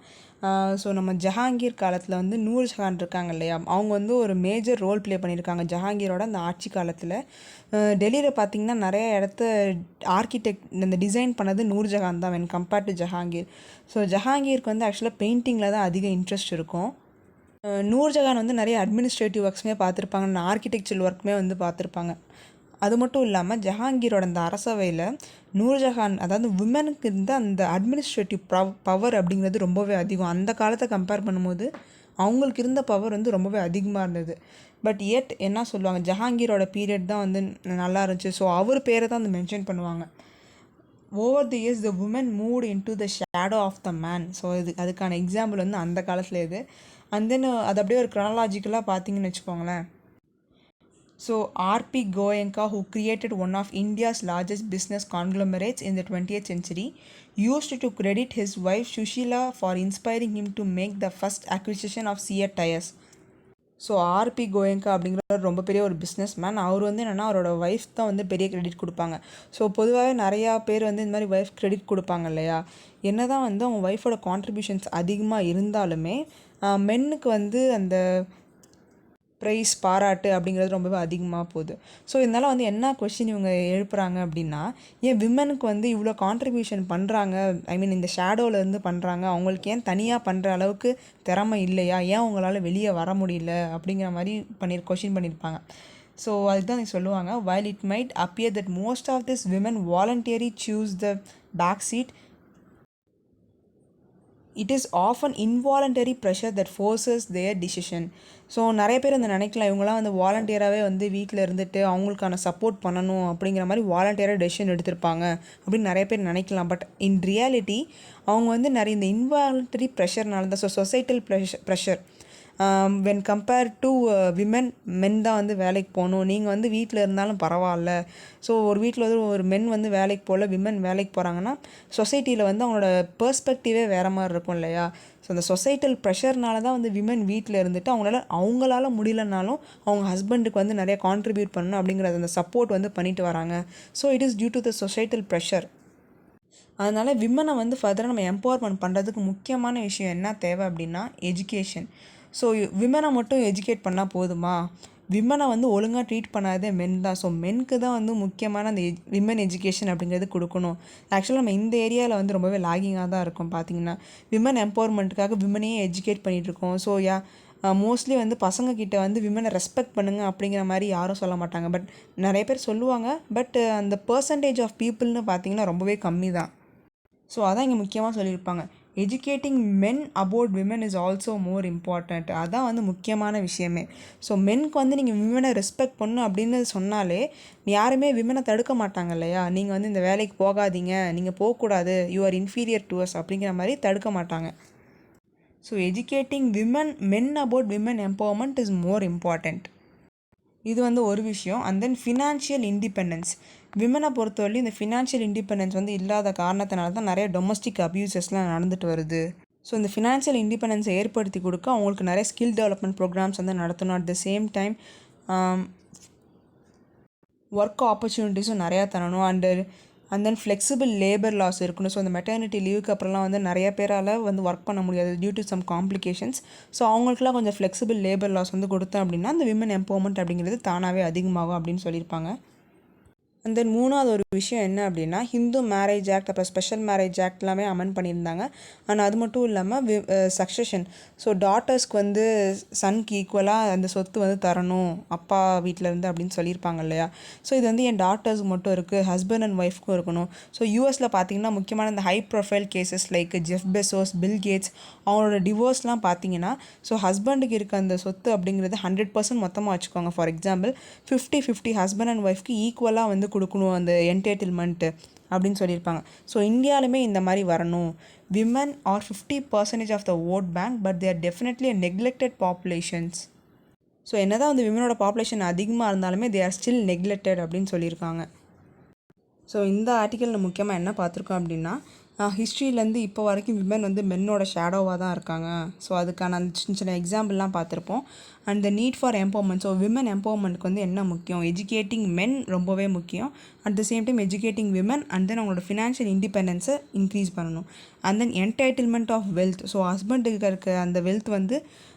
ஸோ நம்ம ஜஹாங்கீர் காலத்தில் வந்து நூர்ஜஹான் இருக்காங்க இல்லையா, அவங்க வந்து ஒரு மேஜர் ரோல் ப்ளே பண்ணியிருக்காங்க ஜஹாங்கீரோட அந்த ஆட்சி காலத்தில். டெல்லியில் பார்த்திங்கன்னா நிறைய இடத்த ஆர்கிடெக்ட் இந்த டிசைன் பண்ணது நூர்ஜஹான் தான் when compared to Jahangir. So ஜஹாங்கீருக்கு வந்து ஆக்சுவலாக பெயிண்டிங்கில் தான் அதிக இன்ட்ரெஸ்ட் இருக்கும். நூர்ஜஹான் வந்து நிறைய அட்மினிஸ்ட்ரேட்டிவ் ஒர்க்ஸுமே பார்த்துருப்பாங்க, ஆர்கிடெக்சர் ஒர்க்குமே வந்து பார்த்துருப்பாங்க. அது மட்டும் இல்லாமல் ஜஹாங்கீரோட அந்த அரசவையில் நூர்ஜஹான் அதாவது விமனுக்கு இருந்த அந்த அட்மினிஸ்ட்ரேட்டிவ் பவர் அப்படிங்கிறது ரொம்பவே அதிகம். அந்த காலத்தை கம்பேர் பண்ணும்போது அவங்களுக்கு இருந்த பவர் வந்து ரொம்பவே அதிகமாக இருந்தது. பட் எட் என்ன சொல்லுவாங்க, ஜஹாங்கீரோட பீரியட் தான் வந்து நல்லா இருந்துச்சு. ஸோ அவர் பேரை தான் வந்து மென்ஷன் பண்ணுவாங்க. Over the years the woman moved in to the shadow of the man. So அதுக்கான எக்ஸாம்பிள் வந்து அந்த காலத்தில் இது. அண்ட் தென் அது அப்படியே ஒரு க்ரானலாஜிக்கலாக பார்த்தீங்கன்னு வச்சுக்கோங்களேன். So R.P. Goenka, who created one of India's largest business conglomerates in the 20th century, used to credit his wife Shushila for inspiring him to make the first acquisition of Seat tires. So RP Goenka அப்படிங்கிற ரொம்ப பெரிய ஒரு business man. அவர் வந்து என்னென்னா அவரோட wife தான் வந்து பெரிய கிரெடிட் கொடுப்பாங்க. ஸோ பொதுவாகவே நிறையா பேர் வந்து இந்த மாதிரி ஒய்ஃப் கிரெடிட் கொடுப்பாங்க இல்லையா, என்ன தான் வந்து அவங்க ஒய்ஃபோட கான்ட்ரிபியூஷன்ஸ் அதிகமாக இருந்தாலுமே மென்னுக்கு வந்து அந்த ப்ரைஸ் பாராட்டு அப்படிங்கிறது ரொம்பவே அதிகமாக போகுது. ஸோ இதனால் வந்து என்ன கொஸ்டின் இவங்க எழுப்புறாங்க அப்படின்னா, ஏன் விமனுக்கு வந்து இவ்வளோ கான்ட்ரிபியூஷன் பண்ணுறாங்க, ஐ மீன் இந்த ஷேடோவிலேருந்து பண்ணுறாங்க, அவங்களுக்கு ஏன் தனியாக பண்ணுற அளவுக்கு திறமை இல்லையா, ஏன் அவங்களால வெளியே வர முடியல அப்படிங்கிற மாதிரி கொஸ்டின் பண்ணியிருப்பாங்க. ஸோ அதுக்கு தான் சொல்லுவாங்க, while it might appear that most of these women voluntarily choose the back seat, it is often involuntary pressure that forces their decision. So நிறைய பேர் வந்து நினைக்கலாம், இவங்களாம் வந்து வாலண்டியராகவே வந்து வீட்டில் இருந்துட்டு அவங்களுக்கான சப்போர்ட் பண்ணணும் அப்படிங்கிற மாதிரி வாலண்டியராக டெசிஷன் எடுத்திருப்பாங்க அப்படின்னு நிறைய பேர் நினைக்கலாம். பட் இன் ரியாலிட்டி அவங்க வந்து நிறைய இந்த இன்வாலண்டரி ப்ரெஷர்னால தான். So societal pressure when compare to women, men தான் வந்து வேலைக்கு போகணும், நீங்கள் வந்து வீட்டில் இருந்தாலும் பரவாயில்ல. ஸோ ஒரு வீட்டில் வந்து ஒரு மென் வந்து வேலைக்கு போகல, விமென் வேலைக்கு போகிறாங்கன்னா சொசைட்டியில் வந்து அவங்களோட பெர்ஸ்பெக்டிவே வேறு மாதிரி இருக்கும் இல்லையா. ஸோ அந்த சொசைட்டல் ப்ரெஷர்னால தான் வந்து விமென் வீட்டில் இருந்துட்டு அவங்களால முடியலனாலும் அவங்க ஹஸ்பண்டுக்கு வந்து நிறைய கான்ட்ரிபியூட் பண்ணணும் அப்படிங்கிறது அந்த சப்போர்ட் வந்து பண்ணிட்டு வராங்க. So it is due to the societal pressure. அதனால் விமனை வந்து ஃபர்தராக நம்ம எம்பவர்மெண்ட் பண்ணுறதுக்கு முக்கியமான விஷயம் என்ன தேவை அப்படின்னா எஜுகேஷன். ஸோ விமனை மட்டும் எஜுகேட் பண்ணால் போதுமா? விமனை வந்து ஒழுங்காக ட்ரீட் பண்ணாதே மென் தான். ஸோ மென்க்கு தான் வந்து முக்கியமான அந்த விமன் எஜுகேஷன் அப்படிங்கிறது கொடுக்கணும். ஆக்சுவலாக நம்ம இந்த ஏரியாவில் வந்து ரொம்பவே லாகிங்காக தான் இருக்கும். பார்த்திங்கன்னா விமன் எம்பவர்மெண்ட்டுக்காக விமனையே எஜுகேட் பண்ணிகிட்ருக்கோம். ஸோ மோஸ்ட்லி வந்து பசங்கக்கிட்ட வந்து விமனை ரெஸ்பெக்ட் பண்ணுங்க அப்படிங்கிற மாதிரி யாரும் சொல்ல மாட்டாங்க. பட் நிறைய பேர் சொல்லுவாங்க. பட் அந்த பர்சன்டேஜ் ஆஃப் பீப்புள்னு பார்த்திங்கன்னா ரொம்பவே கம்மி தான். ஸோ அதான் இங்கே முக்கியமாக சொல்லியிருப்பாங்க, educating men about women is also more important. அதான் வந்து முக்கியமான விஷயமே. ஸோ மென்க்கு வந்து நீங்கள் விமனை ரெஸ்பெக்ட் பண்ணணும் அப்படின்னு சொன்னாலே யாருமே விமனை தடுக்க மாட்டாங்க இல்லையா. நீங்கள் வந்து இந்த வேலைக்கு போகாதீங்க, நீங்கள் போகக்கூடாது, you are inferior to us அப்படிங்கிற மாதிரி தடுக்க மாட்டாங்க. So educating men about women empowerment is more important. இது வந்து ஒரு விஷயம். And then financial independence. விமனை பொறுத்தவரையும் இந்த ஃபினான்ஷியல் இண்டிபெண்டன்ஸ் வந்து இல்லாத காரணத்தினால தான் நிறைய டொமஸ்டிக் அப்யூசஸ்லாம் நடந்துட்டு வருது. ஸோ இந்த ஃபினான்ஷியல் இண்டிபெண்டன்ஸை ஏற்படுத்தி கொடுக்க அவங்களுக்கு நிறைய ஸ்கில் டெவலப்மெண்ட் ப்ரோக்ராம்ஸ் வந்து நடத்தணும். At the same time work ஆப்பர்ச்சுனிட்டிஸும் நிறையா தரணும். And then flexible labour laws இருக்கணும். ஸோ அந்த மெட்டர்னிட்டி லீவுக்கு அப்புறம்லாம் வந்து நிறைய பேரால் வந்து ஒர்க் பண்ண முடியாது due to some complications. So அவங்களுக்குலாம் கொஞ்சம் ஃப்ளெக்சிபிள் லேபர் லாஸ் வந்து கொடுத்தோம் அப்படின்னா அந்த விமன் எம்பவர்மெண்ட் அப்படிங்கிறது தானாகவே அதிகமாகும் அப்படின்னு சொல்லியிருப்பாங்க. அண்ட் தென் மூணாவது ஒரு விஷயம் என்ன அப்படின்னா, ஹிந்து மேரேஜ் ஆக்ட் அப்புறம் ஸ்பெஷல் மேரேஜ் ஆக்ட் எல்லாமே அமெண்ட் பண்ணியிருந்தாங்க. ஆனால் அது மட்டும் இல்லாமல் சக்ஸஷன். ஸோ டாட்டர்ஸ்க்கு வந்து சன்க்கு ஈக்குவலாக அந்த சொத்து வந்து தரணும் அப்பா வீட்டிலேருந்து அப்படின்னு சொல்லியிருப்பாங்க இல்லையா. ஸோ இது வந்து என் டாட்டர்ஸ்க்கு மட்டும் இருக்குது, ஹஸ்பண்ட் அண்ட் ஒய்ஃப்க்கும் இருக்கணும். ஸோ யூஎஸில் பார்த்தீங்கன்னா முக்கியமான இந்த high profile cases like Jeff Bezos, Bill Gates, அவங்களோட டிவோர்ஸ்லாம் பார்த்தீங்கன்னா ஸோ ஹஸ்பண்டுக்கு இருக்க அந்த சொத்து அப்படிங்கிறது 100% மொத்தமாக வச்சுக்கோங்க. ஃபார் எக்ஸாம்பிள் 50-50 ஹஸ்பண்ட் அண்ட் ஒய்ஃப்க்கு ஈக்குவலாக வந்து கொடுக்கணும் அந்த என்டைட்டில்மெண்ட்டு அப்படின்னு சொல்லியிருப்பாங்க. ஸோ இந்தியாவிலுமே இந்த மாதிரி வரணும். Women are 50% of the vote bank, but they are definitely neglected populations. So என்ன தான் வந்து விமனோட பாப்புலேஷன் அதிகமாக இருந்தாலுமே தே ஆர் ஸ்டில் நெக்லெக்டட் அப்படின்னு சொல்லியிருக்காங்க. ஸோ இந்த ஆர்டிக்கலில் முக்கியமாக என்ன பார்த்துருக்கோம் அப்படின்னா, ஹிஸ்ட்ரியிலேருந்து இப்போ வரைக்கும் விமன் வந்து மென்னோட ஷேடோவாக தான் இருக்காங்க. ஸோ அதுக்கான அந்த சின்ன சின்ன எக்ஸாம்பிள்லாம் பார்த்துருப்போம். And the need for empowerment. So women எம்பவர்மெண்ட்க்கு வந்து என்ன முக்கியம், எஜுகேட்டிங் மென் ரொம்பவே முக்கியம். At the same time educating women and then அவங்களோட ஃபினான்ஷியல் இண்டிபெண்டன்ஸை இன்க்ரீஸ் பண்ணணும். And then entitlement of wealth. So ஹஸ்பண்டுக்கு இருக்க அந்த வெல்த் வந்து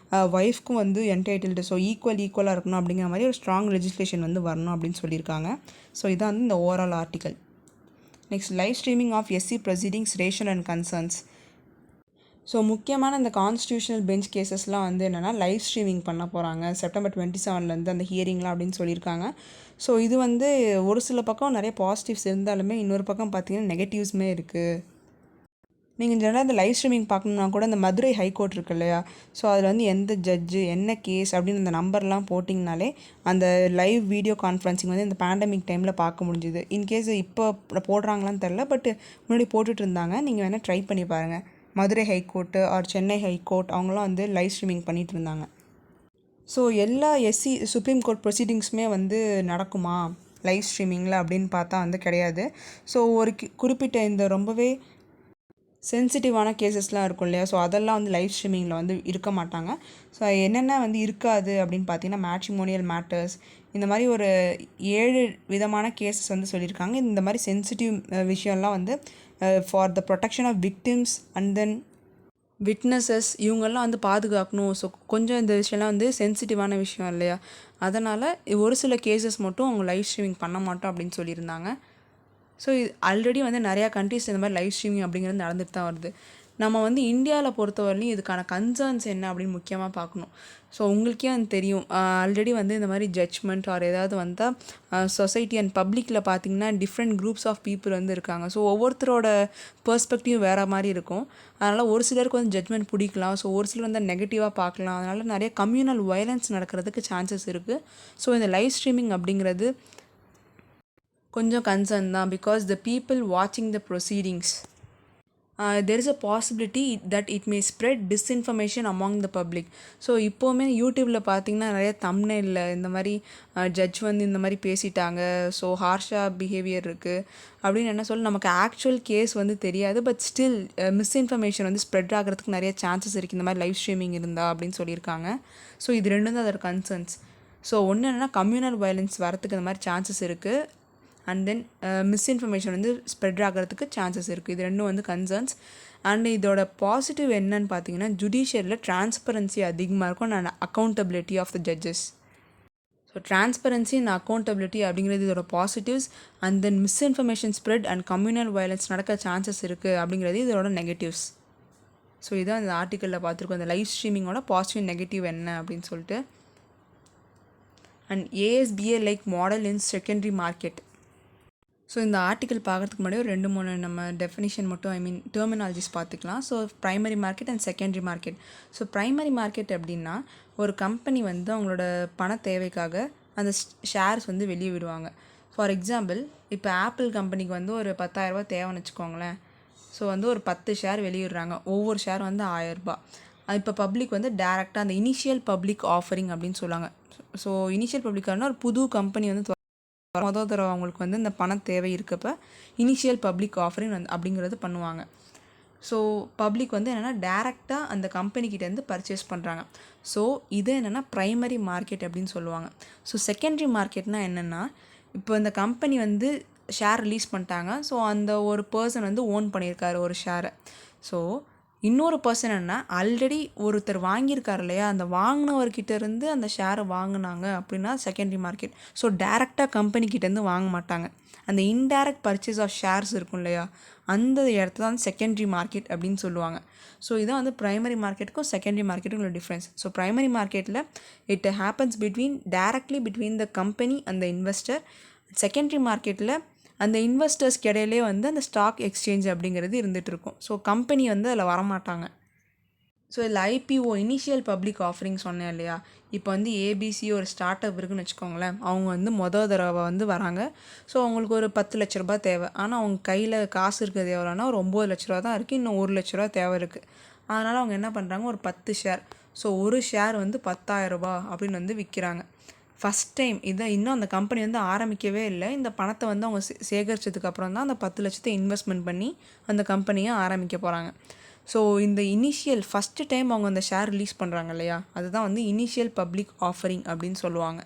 ஒய்ஃப்க்கும் வந்து என்டைட்டில்டு. ஸோ ஈக்குவலாக இருக்கணும் அப்படிங்கிற மாதிரி ஒரு ஸ்ட்ராங் லெஜிஸ்லேஷன் வந்து வரணும் அப்படின்னு சொல்லியிருக்காங்க. ஸோ இதான் வந்து இந்த overall article. Next, live streaming of SC proceedings, ration and concerns. So முக்கியமான இந்த கான்ஸ்டியூஷனல் பெஞ்ச் கேசஸ்லாம் வந்து என்னென்னா லைவ் ஸ்ட்ரீமிங் பண்ண போகிறாங்க செப்டம்பர் 27 அந்த ஹியரிங்லாம் அப்படின்னு சொல்லியிருக்காங்க. ஸோ இது வந்து ஒரு சில பக்கம் நிறைய பாசிட்டிவ்ஸ் இருந்தாலுமே இன்னொரு பக்கம் பார்த்திங்கன்னா நெகட்டிவ்ஸுமே இருக்குது. நீங்கள் ஜெனரலாக இந்த லைவ் ஸ்ட்ரீமிங் பார்க்கணுன்னா கூட இந்த மதுரை ஹைகோர்ட் இருக்குது இல்லையா. ஸோ அதில் வந்து எந்த ஜட்ஜு என்ன கேஸ் அப்படின்னு அந்த நம்பர்லாம் போட்டிங்கனாலே அந்த லைவ் வீடியோ கான்ஃபரன்சிங் வந்து இந்த பேண்டமிக் டைமில் பார்க்க முடிஞ்சுது. இன்கேஸ் இப்போ போடுறாங்களான்னு தெரில, பட் முன்னாடி போட்டுட்டு இருந்தாங்க. நீங்கள் வேணால் ட்ரை பண்ணி பாருங்கள். Madurai high court or Chennai high court அவங்களாம் வந்து லைவ் ஸ்ட்ரீமிங் பண்ணிகிட்டு இருந்தாங்க. ஸோ எல்லா சுப்ரீம் கோர்ட் ப்ரொசீடிங்ஸுமே வந்து நடக்குமா லைவ் ஸ்ட்ரீமிங்கில் அப்படின்னு பார்த்தா வந்து கிடையாது. ஸோ ஒரு குறிப்பிட்ட இந்த ரொம்பவே சென்சிட்டிவான கேசஸ்லாம் இருக்கும் இல்லையா. ஸோ அதெல்லாம் வந்து லைவ் ஸ்ட்ரீமிங்கில் வந்து இருக்க மாட்டாங்க. ஸோ என்னென்ன வந்து இருக்காது அப்படின்னு பார்த்தீங்கன்னா மேட்ரிமோனியல் மேட்டர்ஸ், இந்த மாதிரி ஒரு 7 விதமான கேசஸ் வந்து சொல்லியிருக்காங்க. இந்த மாதிரி சென்சிட்டிவ் விஷயம்லாம் வந்து for the protection of victims and then witnesses இவங்கெல்லாம் வந்து பாதுகாக்கணும். ஸோ கொஞ்சம் இந்த விஷயம்லாம் வந்து சென்சிட்டிவான விஷயம் இல்லையா? அதனால் ஒரு சில கேசஸ் மட்டும் அவங்க லைவ் ஸ்ட்ரீமிங் பண்ண மாட்டோம் அப்படின்னு சொல்லியிருந்தாங்க. ஸோ இது ஆல்ரெடி வந்து நிறையா கண்ட்ரீஸ் இந்த மாதிரி லைவ் ஸ்ட்ரீமிங் அப்படிங்கிறது நடந்துட்டு தான் வருது. நம்ம வந்து இந்தியாவில் பொறுத்தவரையிலையும் இதுக்கான கன்சர்ன்ஸ் என்ன அப்படின்னு முக்கியமாக பார்க்கணும். ஸோ உங்களுக்கே வந்து தெரியும், ஆல்ரெடி வந்து இந்த மாதிரி ஜட்ஜ்மெண்ட் ஆர் ஏதாவது வந்தால் சொசைட்டி அண்ட் பப்ளிக்கில் பார்த்திங்கன்னா டிஃப்ரெண்ட் குரூப்ஸ் ஆஃப் பீப்புள் வந்து இருக்காங்க. ஸோ ஒவ்வொருத்தரோட பெர்ஸ்பெக்டிவ் வேறு மாதிரி இருக்கும். அதனால் ஒரு சிலருக்கு வந்து ஜட்ஜ்மெண்ட் பிடிக்கலாம். ஸோ ஒரு சிலர் வந்து நெகட்டிவாக பார்க்கலாம். அதனால் நிறைய கம்யூனல் வயலன்ஸ் நடக்கிறதுக்கு சான்சஸ் இருக்குது. ஸோ இந்த லைவ் ஸ்ட்ரீமிங் அப்படிங்கிறது கொஞ்சம் கன்சர்ன் தான். பிகாஸ் த பீப்புள் வாட்சிங் த proceedings there is a possibility that it may spread disinformation among the public. So இப்போவுமே யூடியூப்பில் பார்த்தீங்கன்னா நிறைய தம்ப்நெயிலில் இந்த மாதிரி ஜட்ஜ் வந்து இந்த மாதிரி பேசிட்டாங்க, ஸோ ஹார்ஷாக பிஹேவியர் இருக்குது அப்படின்னு என்ன சொல்ல நமக்கு ஆக்சுவல் கேஸ் வந்து தெரியாது. பட் ஸ்டில் மிஸ்இன்ஃபர்மேஷன் வந்து ஸ்ப்ரெட் ஆகிறதுக்கு நிறைய சான்சஸ் இருக்குது இந்த மாதிரி லைவ் ஸ்ட்ரீமிங் இருந்தால் அப்படின்னு சொல்லியிருக்காங்க. ஸோ இது ரெண்டும் தான் அதோட கன்சர்ன்ஸ். ஸோ ஒன்று என்னென்னா கம்யூனல் வயலன்ஸ் வரத்துக்கு இந்த மாதிரி சான்சஸ் இருக்குது. அண்ட் தென் மிஸ்இன்ஃபர்மேஷன் வந்து ஸ்ப்ரெட் ஆகிறதுக்கு சான்சஸ் இருக்குது. இது ரெண்டும் வந்து கன்சர்ன்ஸ். அண்ட் இதோட பாசிட்டிவ் என்னன்னு பார்த்தீங்கன்னா ஜுடிஷியரியில் டிரான்ஸ்பரன்சி அதிகமாக இருக்கும் and accountability of the judges. So transparency and accountability அப்படிங்கிறது இதோட positives. And then misinformation spread and communal violence நடக்க சான்சஸ் இருக்குது அப்படிங்கிறது இதோட நெகட்டிவ்ஸ். ஸோ இதான் இந்த ஆர்டிக்கலில் பார்த்துருக்கோம், இந்த லைவ் ஸ்ட்ரீமிங்கோட பாசிட்டிவ் நெகட்டிவ் என்ன அப்படின்னு சொல்லிட்டு. And ASBA-like model in secondary market. So இந்த ஆர்டிக்கல் பார்க்குறதுக்கு முன்னாடி ஒரு 2-3 நம்ம டெஃபினிஷன் மட்டும் டெர்மினாலஜிஸ் பார்த்துக்கலாம். So primary market and secondary market. So primary market அப்படின்னா ஒரு கம்பெனி வந்து அவங்களோட பண தேவைக்காக அந்த ஷேர்ஸ் வந்து வெளியே விடுவாங்க. ஃபார் எக்ஸாம்பிள் இப்போ ஆப்பிள் கம்பெனிக்கு வந்து ஒரு 10,000 ரூபா தேவைன்னு வச்சுக்கோங்களேன். ஸோ வந்து ஒரு 10 ஷேர் வெளியிடுறாங்க, ஒவ்வொரு ஷேர் வந்து 1000 ரூபா. இப்போ பப்ளிக் வந்து டேரெக்டாக அந்த இனிஷியல் பப்ளிக் ஆஃபரிங் அப்படின்னு சொல்லுவாங்க. ஸோ இனிஷியல் பப்ளிக்கான ஒரு புது கம்பெனி வந்து மொதல் தடவை அவங்களுக்கு வந்து இந்த பண தேவை இருக்கப்போ இனிஷியல் பப்ளிக் ஆஃபரிங் அப்படிங்கிறது பண்ணுவாங்க. ஸோ பப்ளிக் வந்து என்னென்னா டேரெக்டாக அந்த கம்பெனிக்கிட்டேருந்து பர்ச்சேஸ் பண்ணுறாங்க. ஸோ இது என்னென்னா ப்ரைமரி மார்க்கெட் அப்படின்னு சொல்லுவாங்க. ஸோ செகண்டரி மார்க்கெட்னால் என்னென்னா இப்போ இந்த கம்பெனி வந்து ஷேர் ரிலீஸ் பண்ணிட்டாங்க. ஸோ அந்த ஒரு பர்சன் வந்து ஓன் பண்ணியிருக்காரு ஒரு ஷேரை. ஸோ இன்னொரு பர்சன் என்ன ஆல்ரெடி ஒருத்தர் வாங்கியிருக்காரு இல்லையா, அந்த வாங்கினவர்கிட்டேருந்து அந்த ஷேரை வாங்கினாங்க அப்படின்னா செகண்டரி மார்க்கெட். ஸோ டேரெக்டாக கம்பெனிக்கிட்டேருந்து வாங்க மாட்டாங்க, அந்த இன்டைரக்ட் பர்ச்சேஸ் ஆஃப் ஷேர்ஸ் இருக்கும் இல்லையா, அந்த இடத்துல தான் செகண்டரி மார்க்கெட் அப்படின்னு சொல்லுவாங்க. ஸோ இதான் வந்து ப்ரைமரி மார்க்கெட்டுக்கும் செகண்டரி மார்க்கெட்டுக்கும் உள்ள டிஃப்ரென்ஸ். ஸோ ப்ரைமரி மார்க்கெட்டில் it happens directly between the company and the investor. Secondary மார்க்கெட்டில் அந்த இன்வெஸ்டர்ஸ்க்கு இடையிலே வந்து அந்த ஸ்டாக் எக்ஸ்சேஞ்ச் அப்படிங்கிறது இருந்துகிட்டு இருக்கும். ஸோ கம்பெனி வந்து அதில் வரமாட்டாங்க. ஸோ இதில் IPO இனிஷியல் பப்ளிக் ஆஃபரிங் சொன்னேன் இல்லையா, இப்போ வந்து ABC ஒரு ஸ்டார்ட் அப் இருக்குன்னு வச்சுக்கோங்களேன். அவங்க வந்து மொதல் தடவை வந்து வராங்க. ஸோ அவங்களுக்கு ஒரு 10 லட்ச ரூபா தேவை. ஆனால் அவங்க கையில் காசு இருக்கிறது எவ்வளோனா ஒரு 9 லட்ச ரூபா தான் இருக்குது, இன்னும் 1 லட்ச ரூபா தேவை இருக்குது. அதனால் அவங்க என்ன பண்ணுறாங்க, ஒரு 10 ஷேர், ஸோ ஒரு ஷேர் வந்து 10,000 ரூபா அப்படின்னு வந்து விற்கிறாங்க. ஃபஸ்ட் டைம் இதை இன்னும் அந்த கம்பெனி வந்து ஆரம்பிக்கவே இல்லை. இந்த பணத்தை வந்து அவங்க சேகரித்ததுக்கப்புறம் தான் அந்த 10 லட்சத்தை இன்வெஸ்ட்மெண்ட் பண்ணி அந்த கம்பெனியை ஆரம்பிக்க போகிறாங்க. ஸோ இந்த இனிஷியல் ஃபஸ்ட்டு டைம் அவங்க அந்த ஷேர் ரிலீஸ் பண்ணுறாங்க இல்லையா, அதுதான் வந்து இனிஷியல் பப்ளிக் ஆஃபரிங் அப்படின்னு சொல்லுவாங்க.